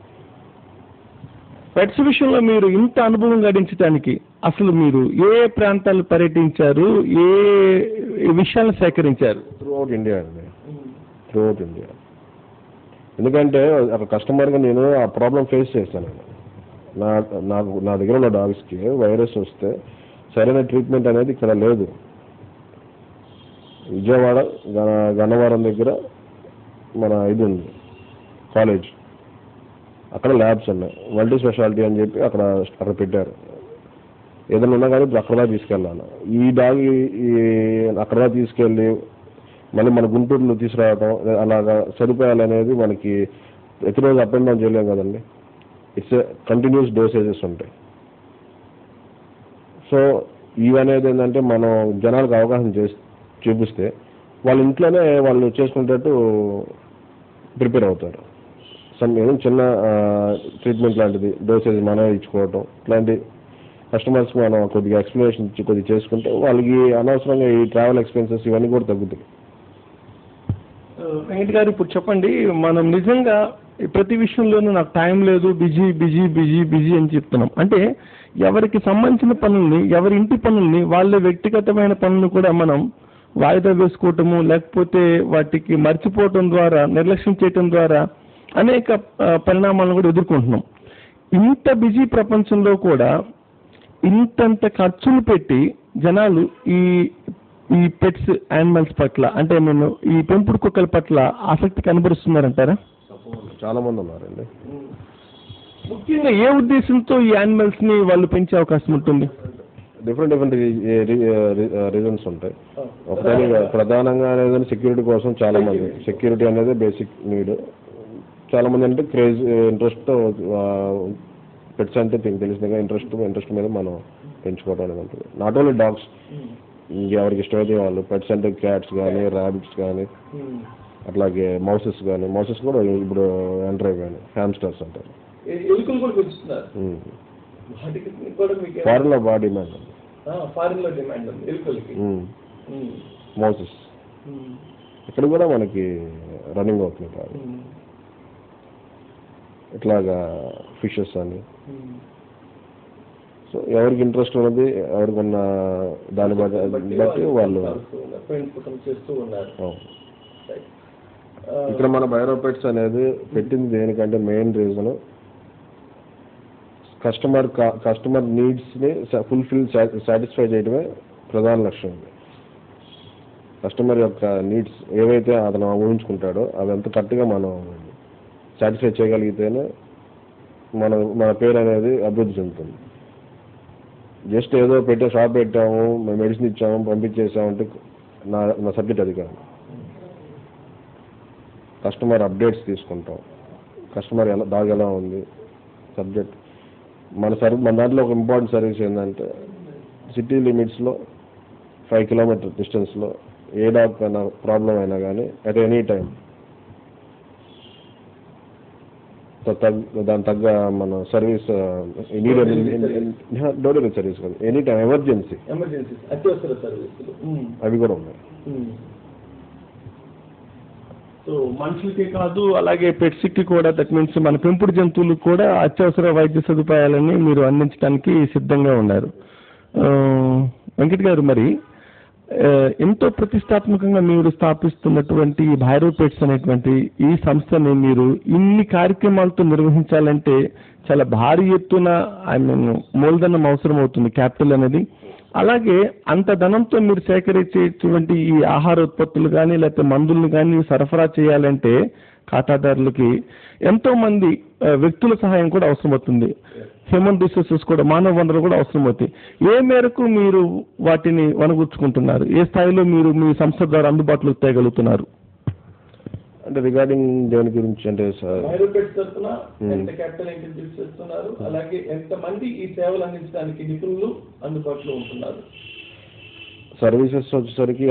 పెట్స్ విషయంలో మీరు ఇంత అనుభవం గడించడానికి అసలు మీరు ఏ ప్రాంతాలు పర్యటించారు, ఏ విషయాలను సేకరించారు? త్రూఅవుట్ ఇండియా అండి, త్రూఅవుట్ ఇండియా. ఎందుకంటే అక్కడ కస్టమర్గా నేను ఆ ప్రాబ్లం ఫేస్ చేశాను. నా దగ్గర ఉన్న డాగ్స్కి వైరస్ వస్తే సరైన ట్రీట్మెంట్ అనేది ఇక్కడ లేదు. విజయవాడ గన్నవరం దగ్గర మన ఇది ఉంది కాలేజ్, అక్కడ ల్యాబ్స్ ఉన్నాయి, మల్టీ స్పెషాలిటీ అని చెప్పి అక్కడ పెట్టారు. ఏదైనా ఉన్నా కానీ అక్కడ తీసుకెళ్ళాలి. ఈ డాగ్ అక్కడ తీసుకెళ్ళి మళ్ళీ మన గుంటూరులో తీసుకురావడం అలాగా సదుపాయాలు అనేది మనకి ప్రతిరోజు అప్ అండ్ డౌన్ చేయలేం కదండి. ఇట్స్ కంటిన్యూస్ డోసేజెస్ ఉంటాయి. సో ఇవనేది ఏంటంటే మనం జనాలకు అవగాహన చూపిస్తే వాళ్ళ ఇంట్లోనే వాళ్ళు చేసుకునేటట్టు ప్రిపేర్ అవుతారు. ఏదైనా చిన్న ట్రీట్మెంట్ లాంటిది డోసేజ్ మనం ఇచ్చుకోవటం ఇట్లాంటి కస్టమర్స్కి మనం కొద్దిగా ఎక్స్ప్లెనేషన్ ఇచ్చి కొద్దిగా చేసుకుంటే వాళ్ళకి అనవసరంగా ఈ ట్రావెల్ ఎక్స్పెన్సెస్ ఇవన్నీ కూడా తగ్గుతాయి. వెంకట్ గారు, ఇప్పుడు చెప్పండి, మనం నిజంగా ప్రతి విషయంలోనూ నాకు టైం లేదు, బిజీ బిజీ బిజీ బిజీ అని చెప్తున్నాం. అంటే ఎవరికి సంబంధించిన పనుల్ని, ఎవరి ఇంటి పనుల్ని, వాళ్ళ వ్యక్తిగతమైన పనులను కూడా మనం వాయిదా వేసుకోవటము, లేకపోతే వాటికి మర్చిపోవటం ద్వారా, నిర్లక్ష్యం చేయటం ద్వారా అనేక పరిణామాలను కూడా ఎదుర్కొంటున్నాం. ఇంత బిజీ ప్రపంచంలో కూడా ఇంతంత ఖర్చులు పెట్టి జనాలు ఈ పెట్స్ యానిమల్స్ పట్ల, అంటే నేను ఈ పెంపుడు కుక్కల పట్ల ఆసక్తి కనబరుస్తున్నారంటారా? చాలా మంది ఉన్నారండి. ముఖ్యంగా ఏ ఉద్దేశంతో ఈ యానిమల్స్ ని వాళ్ళు పెంచే అవకాశం ఉంటుంది? డిఫరెంట్ రీజన్స్ ఉంటాయి. ఒకటి ప్రధానంగా అనేది సెక్యూరిటీ కోసం. చాలా మంది సెక్యూరిటీ అనేది బేసిక్ నీడ్. చాలా మంది అంటే క్రేజ్, ఇంట్రెస్ట్తో పెట్స్ అంటే తెలిసిన ఇంట్రెస్ట్ మీద మనం పెంచుకోవడం అనేది ఉంటుంది. నాట్ ఓన్లీ డాగ్స్, ఎవరికి ఇష్టమైతే వాళ్ళు. పెట్స్ అంటే క్యాట్స్ కానీ, ర్యాబిట్స్ కానీ, అట్లాగే మౌసెస్ కానీ. మౌసెస్ కూడా ఇప్పుడు ఎంటర్ అయిపోయాయి. హ్యామ్స్టర్స్ అంటారు. ఫారిన్ లో బాగా డిమాండ్ ఉంది. మౌసెస్ ఇక్కడ కూడా మనకి రన్నింగ్ అవుతుంది కాదు. ఇట్లాగా ఫిషెస్ అని. సో ఎవరికి ఇంట్రెస్ట్ ఉన్నది, ఎవరికి ఉన్న దాన్ని బట్టి వాళ్ళు ఇక్కడ మన బైరో పెట్స్ అనేది పెట్టింది దేనికంటే మెయిన్ రీజన్ కస్టమర్ నీడ్స్ని సాటిస్ఫై చేయడమే ప్రధాన లక్ష్యం. కస్టమర్ యొక్క నీడ్స్ ఏవైతే అతను ఊహించుకుంటాడో అవి ఎంత కరెక్ట్గా మనం సాటిస్ఫై చేయగలిగితేనే మన పేరు అనేది అభివృద్ధి చెందుతుంది. జస్ట్ ఏదో షాప్ పెట్టాము, మెడిసిన్ ఇచ్చాము, పంపించేసామంటే నా సబ్జెక్ట్ అది కాదు. కస్టమర్ అప్డేట్స్ తీసుకుంటాం. కస్టమర్ డాగ్ ఎలా ఉంది సబ్జెక్ట్. మన దాంట్లో ఒక ఇంపార్టెంట్ సర్వీస్ ఏంటంటే సిటీ లిమిట్స్లో 5 కిలోమీటర్ డిస్టెన్స్లో ఏ డాగ్ అయినా ప్రాబ్లం అయినా కానీ అట్ ఎనీ టైం దాని తగ్గ మన సర్వీస్ డోర్ సర్వీస్ కాదు, ఎనీ టైం ఎమర్జెన్సీ అవి కూడా ఉన్నాయి. సో మనుషులకే కాదు, అలాగే పెట్స్కి కూడా, దట్ మీన్స్ మన పెంపుడు జంతువులకు కూడా అత్యవసర వైద్య సదుపాయాలని మీరు అందించడానికి సిద్ధంగా ఉన్నారు. వెంకట్ గారు, మరి ఎంతో ప్రతిష్టాత్మకంగా మీరు స్థాపిస్తున్నటువంటి ఈ భైరవ్ పెట్స్ అనేటువంటి ఈ సంస్థని మీరు ఇన్ని కార్యక్రమాలతో నిర్వహించాలంటే చాలా భారీ ఎత్తున మూలధనం అవసరం అవుతుంది, క్యాపిటల్ అనేది. అలాగే అంత ధనంతో మీరు సేకరించేటువంటి ఈ ఆహార ఉత్పత్తులు కానీ లేకపోతే మందులను కానీ సరఫరా చేయాలంటే ఖాతాదారులకి ఎంతో మంది వ్యక్తుల సహాయం కూడా అవసరమవుతుంది. హ్యూమన్ రిసోర్సెస్ కూడా, మానవ వనరులు కూడా అవసరమవుతాయి. ఏ మేరకు మీరు వాటిని వనగూర్చుకుంటున్నారు? ఏ స్థాయిలో మీరు మీ సంస్థ ద్వారా అందుబాటులోకి తేగలుగుతున్నారు? అంటే రిగార్డింగ్ దేని గురించి అంటే ఎంత క్యాపిటల్ ఇంట్రడ్యూస్ చేస్తున్నారు, అలాగే ఎంత మంది ఈ సేవలు అందించడానికి నిపుణులు అందుబాటులో ఉంటున్నారు? సర్వీసెస్ వచ్చేసరికి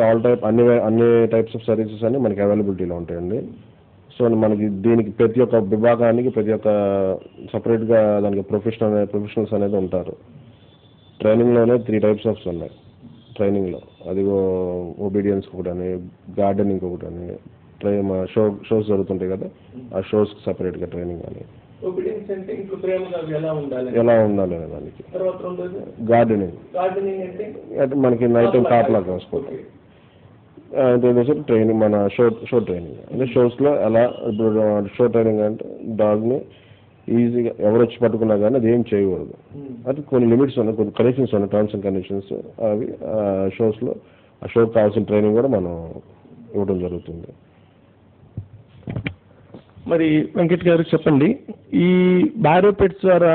అన్ని టైప్స్ ఆఫ్ సర్వీసెస్ అన్ని మనకి అవైలబిలిటీలో ఉంటాయండి. సో మనకి దీనికి ప్రతి ఒక్క విభాగానికి ప్రతి ఒక్క సపరేట్గా దానికి ప్రొఫెషనల్స్ అనేది ఉంటారు. ట్రైనింగ్లోనే 3 టైప్స్ ఆఫ్ ఉన్నాయి ట్రైనింగ్లో. అది ఒబీడియన్స్ ఒకటని, గార్డెనింగ్ ఒకటని, షోస్ జరుగుతుంటాయి కదా, ఆ షోస్కి సపరేట్గా ట్రైనింగ్ అని, ఒబీడియన్స్ అంటే ఇంట్లో ప్రేమగా అవి ఎలా ఉండాలి అనే దానికి. తర్వాత రెండోది గార్డెనింగ్ అంటే మనకి నైట్ టైం కాపలా కాసుకోవటం. ట్రైనింగ్ మన షో ట్రైనింగ్ అంటే షోస్లో ఎలా ఇప్పుడు షో ట్రైనింగ్ అంటే డాగ్ని ఈజీగా ఎవరు వచ్చి పట్టుకున్నా కానీ అది ఏం చేయకూడదు. అది కొన్ని లిమిట్స్ ఉన్నాయి, కొన్ని కండిషన్స్ ఉన్నాయి, టర్మ్స్ అండ్ కండిషన్స్. అవి షోస్లో ఆ షోకి కావాల్సిన ట్రైనింగ్ కూడా మనం ఇవ్వడం జరుగుతుంది. మరి వెంకట్ గారు చెప్పండి, ఈ బైరో పెట్స్ ద్వారా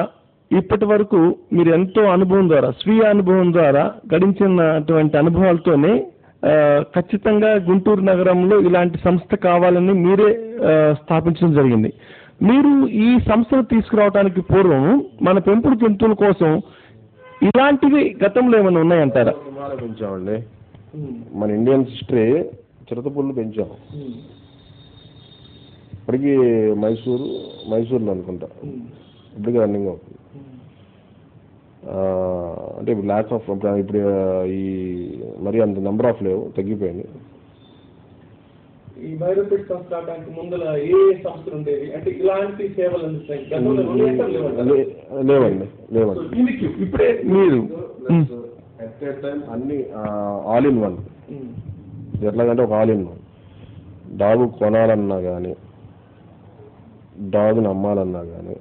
ఇప్పటి వరకు మీరు ఎంతో అనుభవం ద్వారా, స్వీయ అనుభవం ద్వారా గడించినటువంటి అనుభవాలతోనే ఖచ్చితంగా గుంటూరు నగరంలో ఇలాంటి సంస్థ కావాలని మీరే స్థాపించడం జరిగింది. మీరు ఈ సంస్థను తీసుకురావడానికి పూర్వం మన పెంపుడు జంతువుల కోసం ఇలాంటివి గతంలో ఏమైనా ఉన్నాయంటారా? పెంచామండి. మన ఇండియన్ హిస్టరీ చిరుతపుళ్ళు పెంచాము. ఇప్పటికీ మైసూరులో అనుకుంటా ఇప్పటికీ రన్నింగ్ అవుతుంది. అంటే ఇప్పుడు ల్యాక్ ఆఫ్ ఇప్పుడు ఈ మరీ అంత నెంబర్ ఆఫ్ లేవు, తగ్గిపోయింది. ఈ బైరో పెట్స్ సంస్థ రావడానికి ముందర ఏ సంస్థలు ఉండేవి అంటే ఇలాంటి సేవలు అందిస్తాయి? లేవండి. ఇప్పుడే మీరు ఎట్ ఏ టైం అన్ని ఆల్ ఇన్ వన్. ఎట్లాగంటే ఒక ఆల్ ఇన్ వన్. డాగ్ కొనాలన్నా కానీ, డాగ్ని అమ్మాలన్నా కానీ,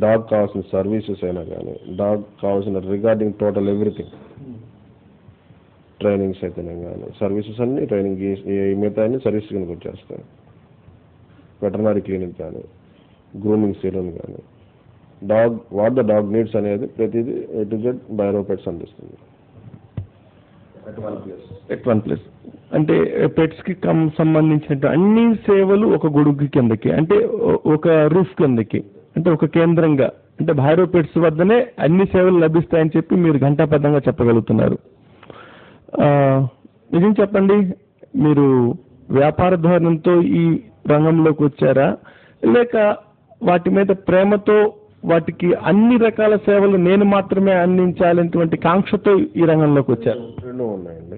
డాగ్ కావాల్సిన సర్వీసెస్ అయినా కానీ, డాగ్ కావాల్సిన రిగార్డింగ్ టోటల్ ఎవ్రీథింగ్, ట్రైనింగ్స్ అయితేనే కానీ, సర్వీసెస్ అన్ని ట్రైనింగ్ మిగతా అన్ని సర్వీస్ కిందకి వచ్చేస్తాయి. వెటర్నరీ క్లినిక్ కానీ, గ్రూమింగ్ సెలూన్ కానీ, వాట్ ద డాగ్ నీడ్స్ అనేది ప్రతిదీ A to Z బైరో పెట్స్ అందిస్తుంది. ఎట్ వన్ ప్లేస్ అంటే పెట్స్ కి సంబంధించిన అన్ని సేవలు ఒక గొడుగు కిందకి, అంటే ఒక రూఫ్ కిందకి, అంటే ఒక కేంద్రంగా, అంటే బైరో పెట్స్ వద్దనే అన్ని సేవలు లభిస్తాయని చెప్పి మీరు ఘంటాపథంగా చెప్పగలుగుతున్నారు. నిజం చెప్పండి, మీరు వ్యాపార ధోరణితో ఈ రంగంలోకి వచ్చారా, లేక వాటి మీద ప్రేమతో వాటికి అన్ని రకాల సేవలు నేను మాత్రమే అందించాలనేటువంటి కాంక్షతో ఈ రంగంలోకి వచ్చారు? రెండు ఉన్నాయండి.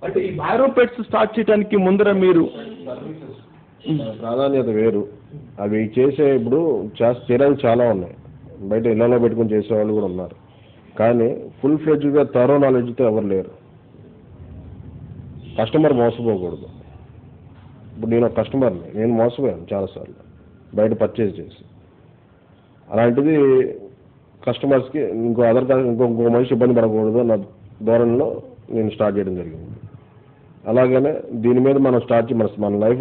అంటే ఈ బైరో పెట్స్ స్టార్ట్ చేయడానికి ముందర మీరు ప్రాధాన్యత వేరు. అవి చేసే ఇప్పుడు చేయడానికి చాలా ఉన్నాయి. బయట ఇళ్లలో పెట్టుకుని చేసేవాళ్ళు కూడా ఉన్నారు. కానీ ఫుల్ ఫ్లెడ్జ్గా థరో నాలెడ్జ్తో ఎవరు లేరు. కస్టమర్ మోసపోకూడదు. ఇప్పుడు నేను ఒక కస్టమర్ని, నేను మోసపోయాను చాలాసార్లు బయట పర్చేజ్ చేసి. అలాంటిది కస్టమర్స్కి ఇంకో మనిషి ఇబ్బంది పడకూడదు అన్న ధోరణిలో నేను స్టార్ట్ చేయడం జరిగింది. అలాగనే దీని మీద మనం స్టార్ట్ చేసి మన లైఫ్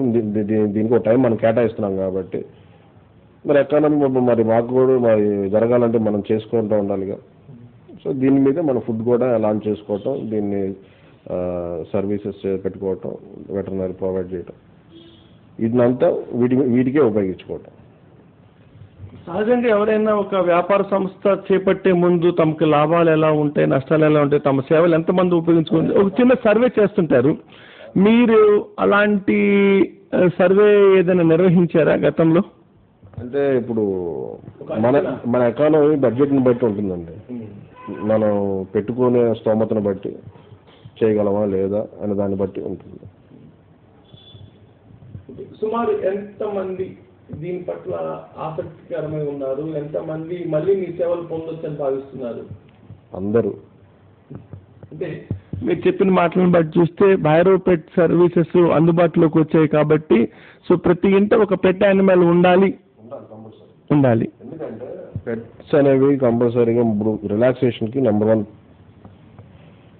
దీనికి ఒక టైం మనం కేటాయిస్తున్నాం కాబట్టి మరి ఎకానమీ మరి మాకు కూడా మరి జరగాలంటే మనం చేసుకుంటూ ఉండాలిగా. సో దీని మీద మన ఫుడ్ కూడా లాంచ్ చేసుకోవటం, దీన్ని సర్వీసెస్ పెట్టుకోవటం, వెటర్నరీ ప్రొవైడ్ చేయటం, ఇదంతా వీటికే ఉపయోగించుకోవటం. సహజంగా ఎవరైనా ఒక వ్యాపార సంస్థ చేపట్టే ముందు తమకు లాభాలు ఎలా ఉంటాయి, నష్టాలు ఎలా ఉంటాయి, తమ సేవలు ఎంతమంది ఉపయోగించుకుంటే ఒక చిన్న సర్వే చేస్తుంటారు. మీరు అలాంటి సర్వే ఏదైనా నిర్వహించారా గతంలో? అంటే ఇప్పుడు మన ఎకానమీ బడ్జెట్ని బట్టి ఉంటుందండి. మనం పెట్టుకునే స్తోమతను బట్టి చేయగలమా లేదా అనే దాన్ని బట్టి ఉంటుంది. సుమారు ఎంతమంది దీని పట్ల ఆసక్తికరమై ఉన్నారు? ఎంతమంది మళ్ళీ మీ సేవలు పొందొచ్చని భావిస్తున్నారు? అందరూ. అంటే మీరు చెప్పిన మాటలను బట్టి చూస్తే బైరో పెట్ సర్వీసెస్ అందుబాటులోకి వచ్చాయి కాబట్టి సో ప్రతి ఇంట ఒక పెట్ యానిమల్ ఉండాలి. ఎందుకంటే పెట్స్ అనేవి కంపల్సరీగా ఇప్పుడు రిలాక్సేషన్కి నెంబర్ 1.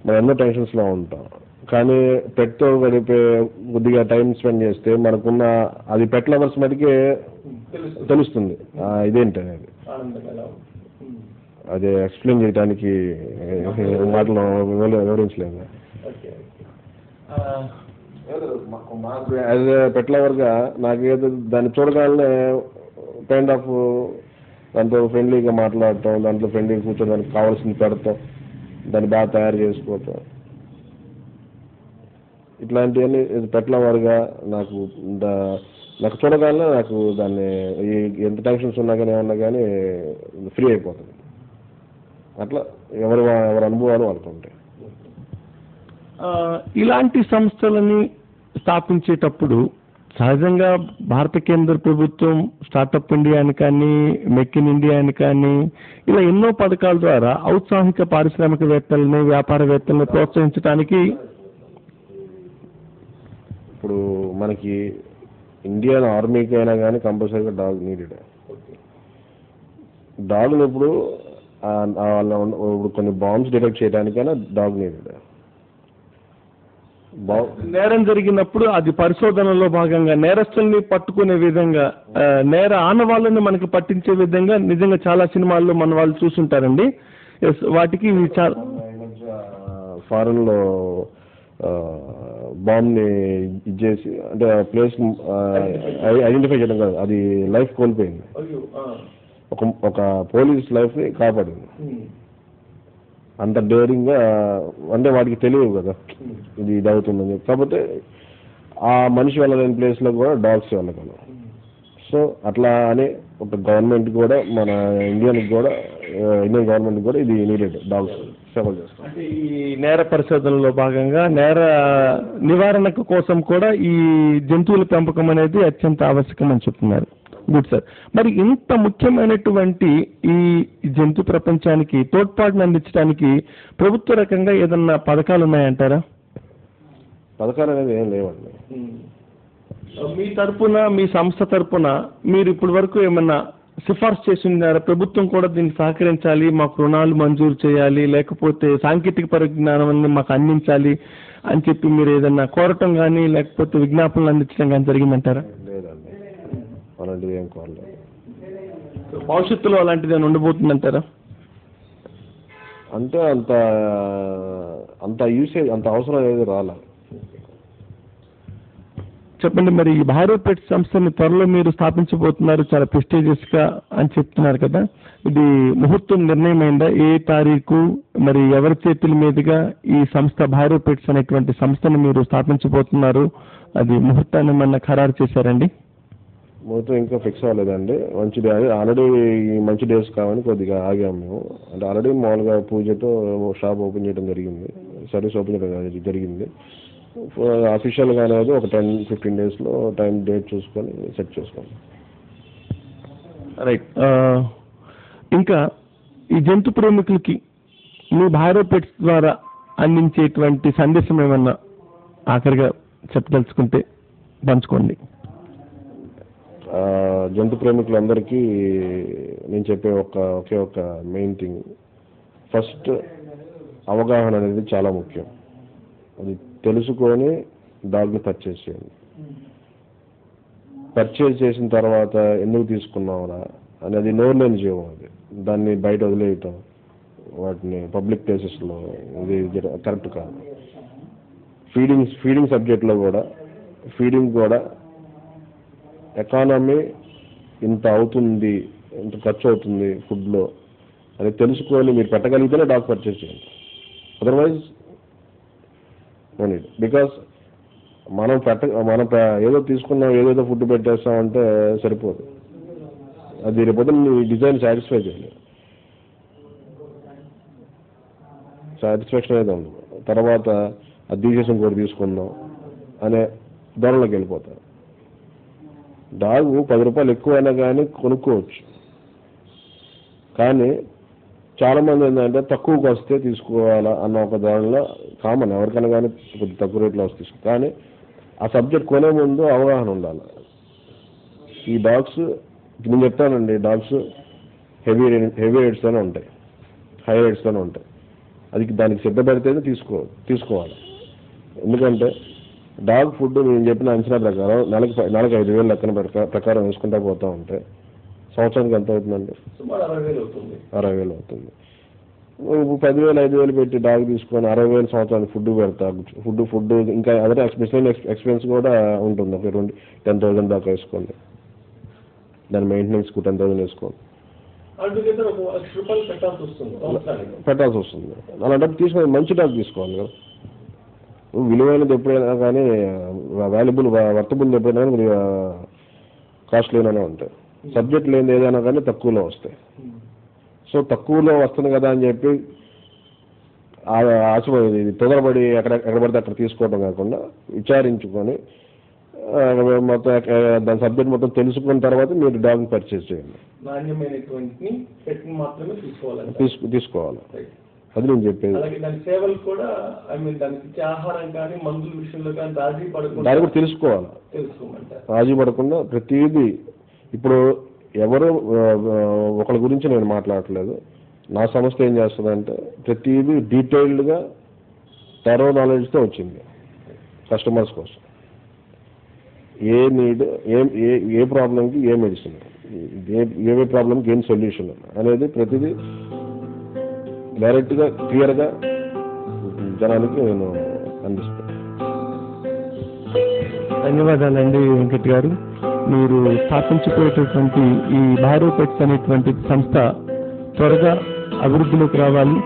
మనం ఎన్నో టెన్షన్స్లో ఉంటాం, కానీ పెట్తో గడిపే కొద్దిగా టైం స్పెండ్ చేస్తే మనకున్న అది పెట్ లవర్స్ మటుకే తెలుస్తుంది ఇదేంటి అనేది. అది ఎక్స్ప్లెయిన్ చేయడానికి మాటలు వివరించలేదు. యాజ్ ఏ పెట్ లవర్గా నాకేదో దాన్ని చూడగానే కైండ్ ఆఫ్ దాంతో ఫ్రెండ్లీగా మాట్లాడటం, దాంట్లో ఫ్రెండ్లీగా కూర్చోడానికి కావాల్సింది పెడతాం, దాన్ని బాగా తయారు చేసుకోవటం, ఇట్లాంటివన్నీ పెట్ లవర్గా నాకు చూడగానే నాకు దాన్ని ఎంత టెన్షన్స్ ఉన్నా కానీ ఏమన్నా కానీ ఫ్రీ అయిపోతుంది. అట్లా ఎవరి అనుభవాలు వాళ్ళకు ఉంటాయి. ఇలాంటి సంస్థలని స్థాపించేటప్పుడు సహజంగా భారత కేంద్ర ప్రభుత్వం స్టార్టప్ ఇండియా అని కానీ, మేక్ ఇన్ ఇండియా అని కానీ, ఇలా ఎన్నో పథకాల ద్వారా ఔత్సాహిక పారిశ్రామికవేత్తలని, వ్యాపారవేత్తలని ప్రోత్సహించడానికి ఇప్పుడు మనకి ఇండియన్ ఆర్మీకి అయినా కానీ కంపల్సరీగా డాగ్ నీడెడ్. డాగ్ని ఇప్పుడు ఇప్పుడు కొన్ని బాంబ్స్ డిటెక్ట్ చేయడానికైనా డాగ్ నీడెడ్. నేరం జరిగినప్పుడు అది పరిశోధనలో భాగంగా నేరస్తుల్ని పట్టుకునే విధంగా, నేర ఆనవాళ్ళని మనకి పట్టించే విధంగా నిజంగా చాలా సినిమాల్లో మన వాళ్ళు చూసుంటారండి. వాటికి చాలా ఫారెన్ లో బాంబ్ ని ఇచ్చేసి అంటే ప్లేస్ ఐడెంటిఫై చేయడం కాదు, అది లైఫ్ కోల్పోయింది. ఒక పోలీస్ లైఫ్ ని కాపాడింది. అంత డేరింగ్ గా, అంటే వాడికి తెలియదు కదా ఇది అవుతుందని చెప్పి. కాకపోతే ఆ మనిషి వెళ్ళలేని ప్లేస్ లో కూడా డాగ్స్ వెళ్ళగలరు. సో అట్లా అని ఒక గవర్నమెంట్ కూడా, మన ఇండియన్ గవర్నమెంట్ కూడా ఇది నీడెడ్, డాగ్స్ సేవలు చేస్తాం. అంటే ఈ నేర పరిశోధనలో భాగంగా నేర నివారణకు కోసం కూడా ఈ జంతువుల పెంపకం అనేది అత్యంత ఆవశ్యకం అని చెప్తున్నారు. Good sir. మరి ఇంత ముఖ్యమైనటువంటి ఈ జంతు ప్రపంచానికి తోడ్పాటును అందించడానికి ప్రభుత్వ రకంగా ఏదన్నా పథకాలు ఉన్నాయంటారా? పథకాలు అనేది ఏం లేవండి. మీ తరపున, మీ సంస్థ తరపున మీరు ఇప్పటి వరకు ఏమన్నా సిఫార్సు చేసి ఉన్నారా? ప్రభుత్వం కూడా దీన్ని సహకరించాలి, మాకు రుణాలు మంజూరు చేయాలి, లేకపోతే సాంకేతిక పరిజ్ఞానాన్ని మాకు అందించాలి అని చెప్పి మీరు ఏదన్నా కోరటం కానీ, లేకపోతే విజ్ఞాపనలు అందించడం కానీ జరిగిందంటారా? లేదండి, అలాంటిది ఏం కోరలేదు. భవిష్యత్తులో అలాంటిది ఏమైనా ఉండబోతుందంటారా? అంటే అంత యూసేజ్, అంత అవసరం ఏది రాలే. చెప్పండి. మరి ఈ భైరవ్ పెట్స్ సంస్థని త్వరలో మీరు స్థాపించబోతున్నారు, చాలా ప్రెస్టీజియస్ గా అని చెప్తున్నారు కదా, ఇది ముహూర్తం నిర్ణయమైందా? ఏ తారీఖు, మరి ఎవరి చేతుల మీదుగా ఈ సంస్థ భైరవ్ పెట్స్ అనేటువంటి సంస్థను మీరు స్థాపించబోతున్నారు? అది ముహూర్తాన్ని ఏమన్నా ఖరారు చేశారండి? ముహూర్తం ఇంకా ఫిక్స్ అవ్వలేదండి. మంచి ఆల్రెడీ మంచి డేస్ కావని కొద్దిగా ఆగాము మేము. అంటే ఆల్రెడీ మామూలుగా పూజతో షాప్ ఓపెన్ చేయడం జరిగింది, సర్వీస్ ఓపెన్ చేయడం జరిగింది. అఫీషియల్గా అనేది ఒక 10-15 డేస్లో టైం డేట్ చూసుకొని సెట్ చేసుకోండి. రైట్. ఇంకా ఈ జంతు ప్రేమికులకి మీ భైరవ్ పెట్స్ ద్వారా అందించేటువంటి సందేశం ఏమన్నా ఆఖరిగా చెప్పదలుచుకుంటే పంచుకోండి. జంతు ప్రేమికులందరికీ నేను చెప్పే ఒకే ఒక మెయిన్ థింగ్, ఫస్ట్ అవగాహన అనేది చాలా ముఖ్యం. అది తెలుసుకొని డాగ్ని పర్చేజ్ చేయండి. పర్చేజ్ చేసిన తర్వాత ఎందుకు తీసుకున్నావురా అనేది నోరులేని జీవం, అది దాన్ని బయట వదిలేయటం, వాటిని పబ్లిక్ ప్లేసెస్లో ఇది కరెక్ట్ కాదు. ఫీడింగ్ సబ్జెక్ట్లో కూడా, ఫీడింగ్ కూడా ఎకానమీ ఇంత అవుతుంది, ఇంత ఖర్చు అవుతుంది ఫుడ్లో అని తెలుసుకొని మీరు పెట్టగలిగితేనే డాగ్ పర్చేజ్ చేయండి. అదర్వైజ్ బికాస్ మనం ఏదో తీసుకున్నాం, ఏదేదో ఫుడ్ పెట్టేస్తామంటే సరిపోదు. అది రేపు నీ డిజైన్ సాటిస్ఫై చేయాలి, సాటిస్ఫాక్షన్ అయితే ఉండదు. తర్వాత అది తీసేసి ఇంకోటి తీసుకుందాం అనే ధోరణిలోకి వెళ్ళిపోతారు. డాగ్ 10 రూపాయలు ఎక్కువైనా కానీ కొనుక్కోవచ్చు, కానీ చాలామంది ఏంటంటే తక్కువకి వస్తే తీసుకోవాలా అన్న ఒక ధోరణిలో కామన్, ఎవరికైనా కానీ కొద్ది తక్కువ రేట్లో వస్తే తీసుకో. కానీ ఆ సబ్జెక్ట్ కొనే ముందు అవగాహన ఉండాలి. ఈ డాగ్స్ నేను చెప్తానండి, డాగ్స్ హెవీ రేట్స్తోనే ఉంటాయి, హై రేట్స్తోనే ఉంటాయి. దానికి సిద్ధపడితేనే తీసుకోవాలి. ఎందుకంటే డాగ్ ఫుడ్ నేను చెప్పిన అంచనా ప్రకారం నెలకు 5,000 లెక్కన ప్రకారం వేసుకుంటా పోతూ ఉంటే సంవత్సరానికి ఎంత అవుతుందండి? 60,000 అవుతుంది. 10,000 5,000 పెట్టి డాగ్ తీసుకొని 60,000 సంవత్సరానికి ఫుడ్ పెడతా, ఫుడ్ ఇంకా అదే స్పెషల్ ఎక్స్పెన్స్ కూడా ఉంటుంది. ఒక 10,000 దాకా వేసుకోండి, దాని మెయింటెనెన్స్కు 10,000 వేసుకోండి, పెట్టాల్సి వస్తుంది. అలాంటప్పుడు తీసుకొని మంచి డాగ్ తీసుకోవాలి కదా. విలువైనది ఎప్పుడైనా కానీ, వర్తబుల్ ఎప్పుడైనా కానీ కాస్ట్లీగానే ఉంటాయి. సబ్జెక్ట్ లేని ఏదైనా కానీ తక్కువలో వస్తాయి. సో తక్కువలో వస్తుంది కదా అని చెప్పి ఆశపడి తొందరపడి ఎక్కడ పడితే అక్కడ తీసుకోవడం కాకుండా విచారించుకొని మొత్తం దాని సబ్జెక్ట్ మొత్తం తెలుసుకున్న తర్వాత మీరు డాగ్ని పర్చేస్ చేయండి. నాణ్యమైనటువంటి పెట్ని మాత్రమే తీసుకోవాలి. తీసుకోవాలి, అది నేను చెప్పేది. అలాగే దాని సేవలు కూడా దానికి ఇచ్చే ఆహారం కానీ మందుల విషయంలో కానీ రాజీ పడకుండా దాన్ని కూడా తెలుసుకోమంటారు. రాజీ పడకుండా ప్రతిదీ. ఇప్పుడు ఎవరు ఒకళ్ళ గురించి నేను మాట్లాడట్లేదు. నా సంస్థ ఏం చేస్తుందంటే ప్రతిదీ డీటెయిల్డ్గా థరో నాలెడ్జ్తో వచ్చింది కస్టమర్స్ కోసం. ఏ నీడ్, ఏ ప్రాబ్లంకి ఏ మెడిసిన్, ఏ ప్రాబ్లంకి ఏం సొల్యూషన్ అనేది ప్రతిదీ డైరెక్ట్గా క్లియర్గా జనానికి నేను అందిస్తాను. ధన్యవాదాలండి వెంకట్ గారు. మీరు స్థాపించిపోయేటటువంటి ఈ భైరవ్ పెట్స్ అనేటువంటి సంస్థ త్వరగా అభివృద్ధిలోకి రావాలి.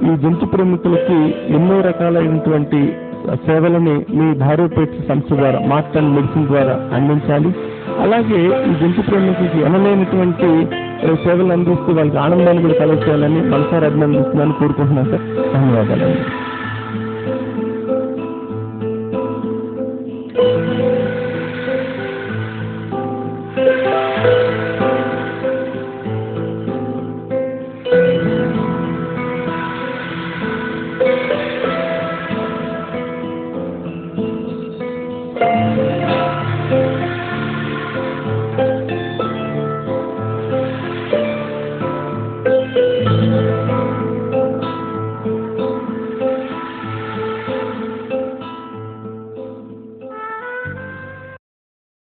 ఈ జంతు ప్రేమికులకి ఎన్నో రకాలైనటువంటి సేవలని మీ భైరవ్ పెట్స్ సంస్థ ద్వారా, మార్ట్ అండ్ మెడిసిన్ ద్వారా అందించాలి. అలాగే ఈ జంతు ప్రేమికులకి ఎనలేనటువంటి సేవలు అందిస్తూ వాళ్ళకి ఆనందాన్ని కూడా కలగచేయాలని మనసారి అభినందిస్తున్నాను, కోరుకుంటున్నాను సార్. ధన్యవాదాలండి.